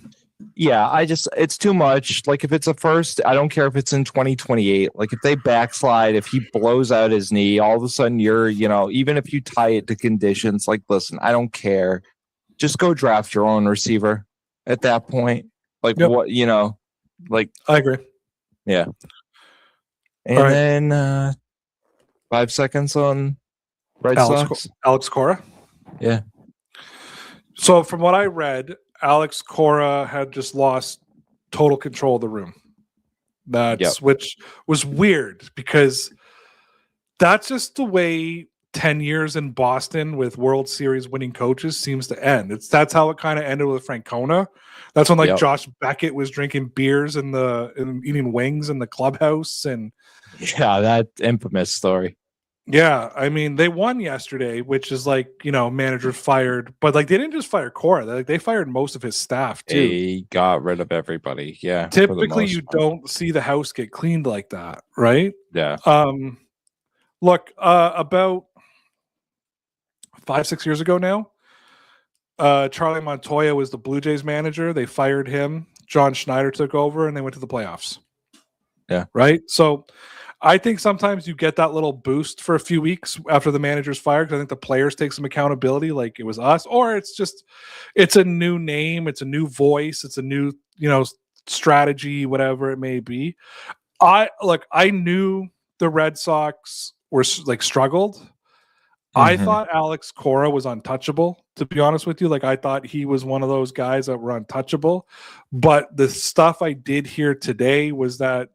Speaker 3: Yeah, it's too much. Like if it's a first, I don't care if it's in 2028. Like if they backslide, if he blows out his knee, all of a sudden you're, even if you tie it to conditions, like listen, I don't care. Just go draft your own receiver at that point. Like what, like
Speaker 2: I agree.
Speaker 3: Yeah. And then 5 seconds on Red Sox.
Speaker 2: Alex Cora.
Speaker 3: Yeah.
Speaker 2: So from what I read, Alex Cora had just lost total control of the room. Which was weird because that's just the way 10 years in Boston with World Series winning coaches seems to end. That's how it kind of ended with Francona. That's when Josh Beckett was drinking beers and eating wings in the clubhouse and
Speaker 3: that infamous story.
Speaker 2: Yeah, I mean they won yesterday, which is manager fired, but they didn't just fire Cora. They fired most of his staff too.
Speaker 3: They got rid of everybody. Yeah.
Speaker 2: Typically, you don't see the house get cleaned like that, right?
Speaker 3: Yeah.
Speaker 2: Look, about 5-6 years ago now, Charlie Montoya was the Blue Jays manager. They fired him. John Schneider took over, and they went to the playoffs.
Speaker 3: Yeah.
Speaker 2: Right. So. I think sometimes you get that little boost for a few weeks after the manager's fired because I think the players take some accountability, like it was us, or it's a new name, it's a new voice, it's a new, strategy, whatever it may be. I knew the Red Sox were struggled. Mm-hmm. I thought Alex Cora was untouchable, to be honest with you. I thought he was one of those guys that were untouchable. But the stuff I did hear today was that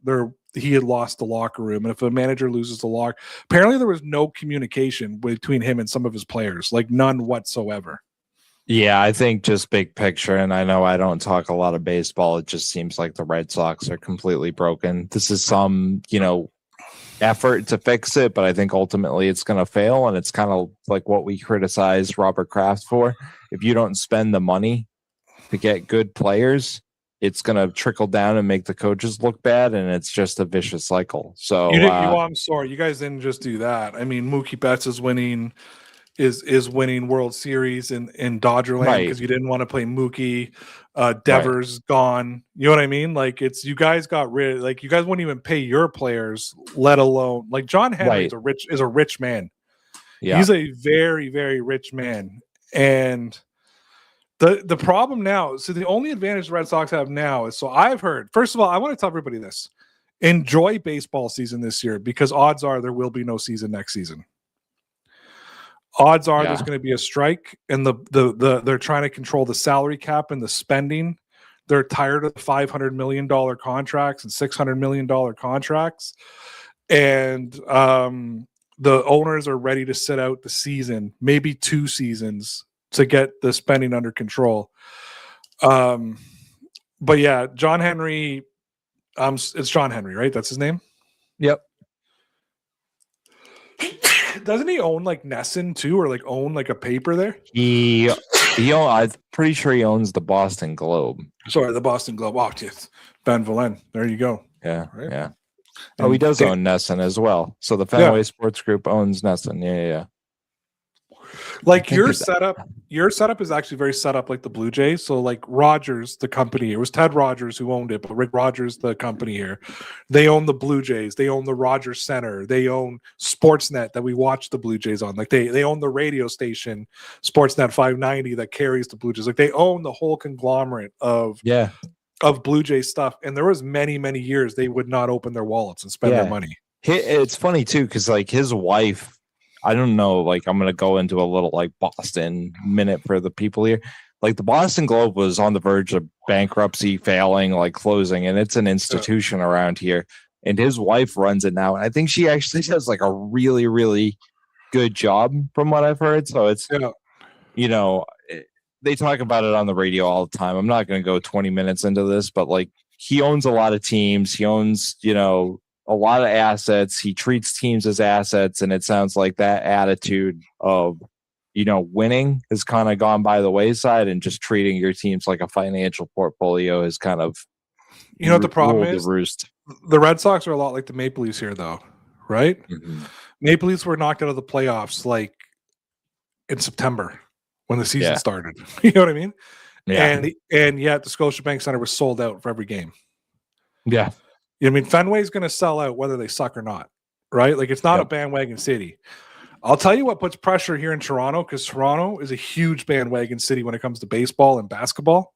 Speaker 2: he had lost the locker room. And if a manager loses the locker, apparently there was no communication between him and some of his players, none whatsoever.
Speaker 3: Yeah, I think just big picture, and I know I don't talk a lot of baseball. It just seems like the Red Sox are completely broken. This is some, effort to fix it, but I think ultimately it's going to fail. And it's kind of like what we criticize Robert Kraft for. If you don't spend the money to get good players, it's going to trickle down and make the coaches look bad, and it's just a vicious cycle. So
Speaker 2: I'm sorry, you guys didn't just do that. I mean, Mookie Betts is winning World Series in Dodgerland because you didn't want to play Mookie. Devers gone. You know what I mean? You guys got rid. You guys wouldn't even pay your players, let alone John Henry is a rich man. Yeah, he's a very, very rich man, and. The problem now, so the only advantage the Red Sox have now is, so I've heard, first of all, I want to tell everybody this. Enjoy baseball season this year because odds are there will be no season next season. Odds are there's going to be a strike and they're trying to control the salary cap and the spending. They're tired of the $500 million contracts and $600 million contracts. And the owners are ready to sit out the season, maybe 2 seasons, to get the spending under control. But yeah, John Henry, it's John Henry, right? That's his name?
Speaker 3: Yep.
Speaker 2: Doesn't he own Nesson too, or own a paper there?
Speaker 3: I'm pretty sure he owns the Boston Globe.
Speaker 2: Sorry, the Boston Globe. Oh, Van Valen. There you go.
Speaker 3: Yeah, right? Yeah. Oh, he does own Nesson as well. So the Fenway Sports Group owns Nesson. Yeah.
Speaker 2: Your setup is actually very set up like the Blue Jays. So Rogers, the company, it was Ted Rogers who owned it, but Rick Rogers, the company here, they own the Blue Jays. They own the Rogers Center. They own Sportsnet that we watch the Blue Jays on. They own the radio station Sportsnet 590 that carries the Blue Jays. They own the whole conglomerate of Blue Jay stuff. And there was many, many years they would not open their wallets and spend their money.
Speaker 3: It's funny too, because his wife, I don't know, I'm going to go into a little Boston minute for the people here. The Boston Globe was on the verge of bankruptcy, failing, closing, and it's an institution around here. And his wife runs it now. And I think she actually does a really, really good job from what I've heard. So it's, they talk about it on the radio all the time. I'm not going to go 20 minutes into this, but he owns a lot of teams. He owns, a lot of assets. He treats teams as assets, and it sounds like that attitude of, winning has kind of gone by the wayside, and just treating your teams like a financial portfolio is kind of,
Speaker 2: what the problem
Speaker 3: ruled
Speaker 2: is?
Speaker 3: the roost.
Speaker 2: The Red Sox are a lot like the Maple Leafs here, though, right?
Speaker 3: Mm-hmm.
Speaker 2: Maple Leafs were knocked out of the playoffs like in September when the season started. You know what I mean?
Speaker 3: Yeah.
Speaker 2: And yet the Scotiabank Center was sold out for every game.
Speaker 3: Yeah.
Speaker 2: I mean, Fenway's going to sell out whether they suck or not, right? Like, it's not a bandwagon city. I'll tell you what puts pressure here in Toronto, because Toronto is a huge bandwagon city when it comes to baseball and basketball.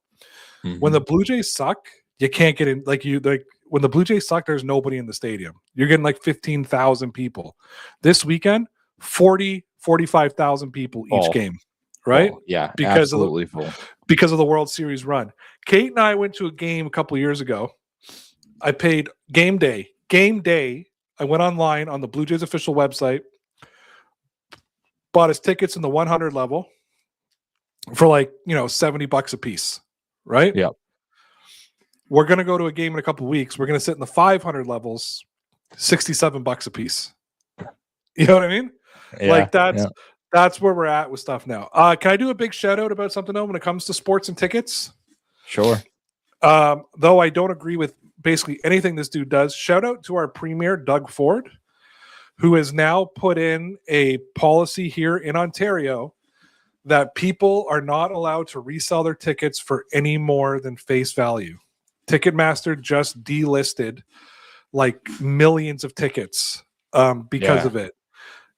Speaker 3: Mm-hmm.
Speaker 2: When the Blue Jays suck, you can't get in. When the Blue Jays suck, there's nobody in the stadium. You're getting like 15,000 people. This weekend, 45,000 people each game, right?
Speaker 3: Oh, yeah,
Speaker 2: because
Speaker 3: absolutely full.
Speaker 2: Because of the World Series run. Kate and I went to a game a couple of years ago. I paid game day. I went online on the Blue Jays official website, bought his tickets in the 100 level for $70 a piece, right?
Speaker 3: Yep.
Speaker 2: We're going to go to a game in a couple of weeks. We're going to sit in the 500 levels, $67 a piece. You know what I mean?
Speaker 3: Yeah,
Speaker 2: that's where we're at with stuff now. Can I do a big shout out about something though when it comes to sports and tickets?
Speaker 3: Sure.
Speaker 2: Though I don't agree with basically anything this dude does. Shout out to our premier, Doug Ford, who has now put in a policy here in Ontario that people are not allowed to resell their tickets for any more than face value. Ticketmaster just delisted like millions of tickets because of it.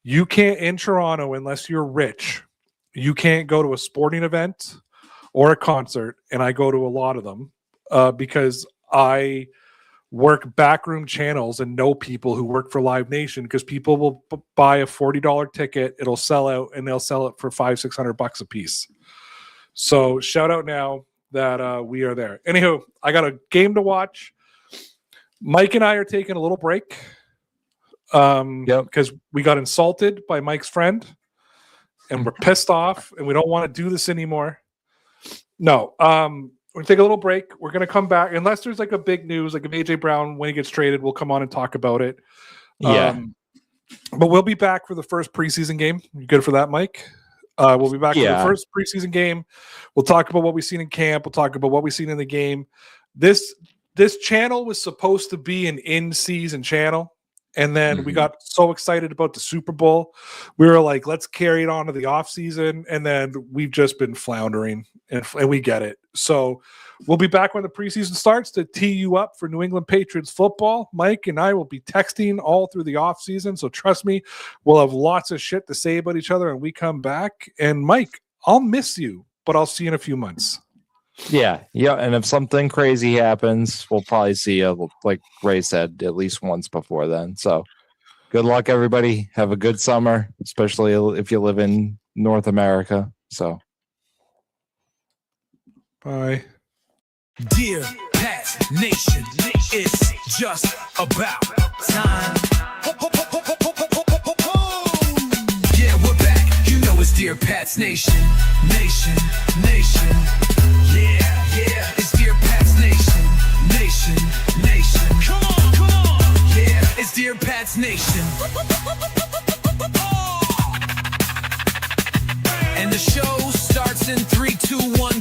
Speaker 2: You can't, in Toronto, unless you're rich, you can't go to a sporting event or a concert, and I go to a lot of them because I work backroom channels and know people who work for Live Nation, because people will buy a $40 ticket, it'll sell out, and they'll sell it for $500-$600 a piece. So shout out now that we are there. Anywho, I got a game to watch. Mike and I are taking a little break because we got insulted by Mike's friend and we're pissed off and we don't want to do this anymore. No, we're gonna take a little break. We're gonna come back unless there's like a big news, like if AJ Brown, when he gets traded, we'll come on and talk about it. But we'll be back for the first preseason game. You good for that, Mike? We'll be back for the first preseason game. We'll talk about what we've seen in camp. We'll talk about what we've seen in the game. This channel was supposed to be an in-season channel. And then we got so excited about the Super Bowl. We were like, let's carry it on to the offseason. And then we've just been floundering, and we get it. So we'll be back when the preseason starts to tee you up for New England Patriots football. Mike and I will be texting all through the offseason. So trust me, we'll have lots of shit to say about each other when we come back. And Mike, I'll miss you, but I'll see you in a few months.
Speaker 3: Yeah. And if something crazy happens, we'll probably see you, like Ray said, at least once before then. So good luck, everybody. Have a good summer, especially if you live in North America. So
Speaker 2: bye.
Speaker 4: Dear Pat Nation, it's just about time. Yeah, we're back. You know it's Dear Pat's Nation. Yeah, it's Dear Pat's Nation. Come on. Yeah, it's Dear Pat's Nation. And the show starts in 3, 2, 1.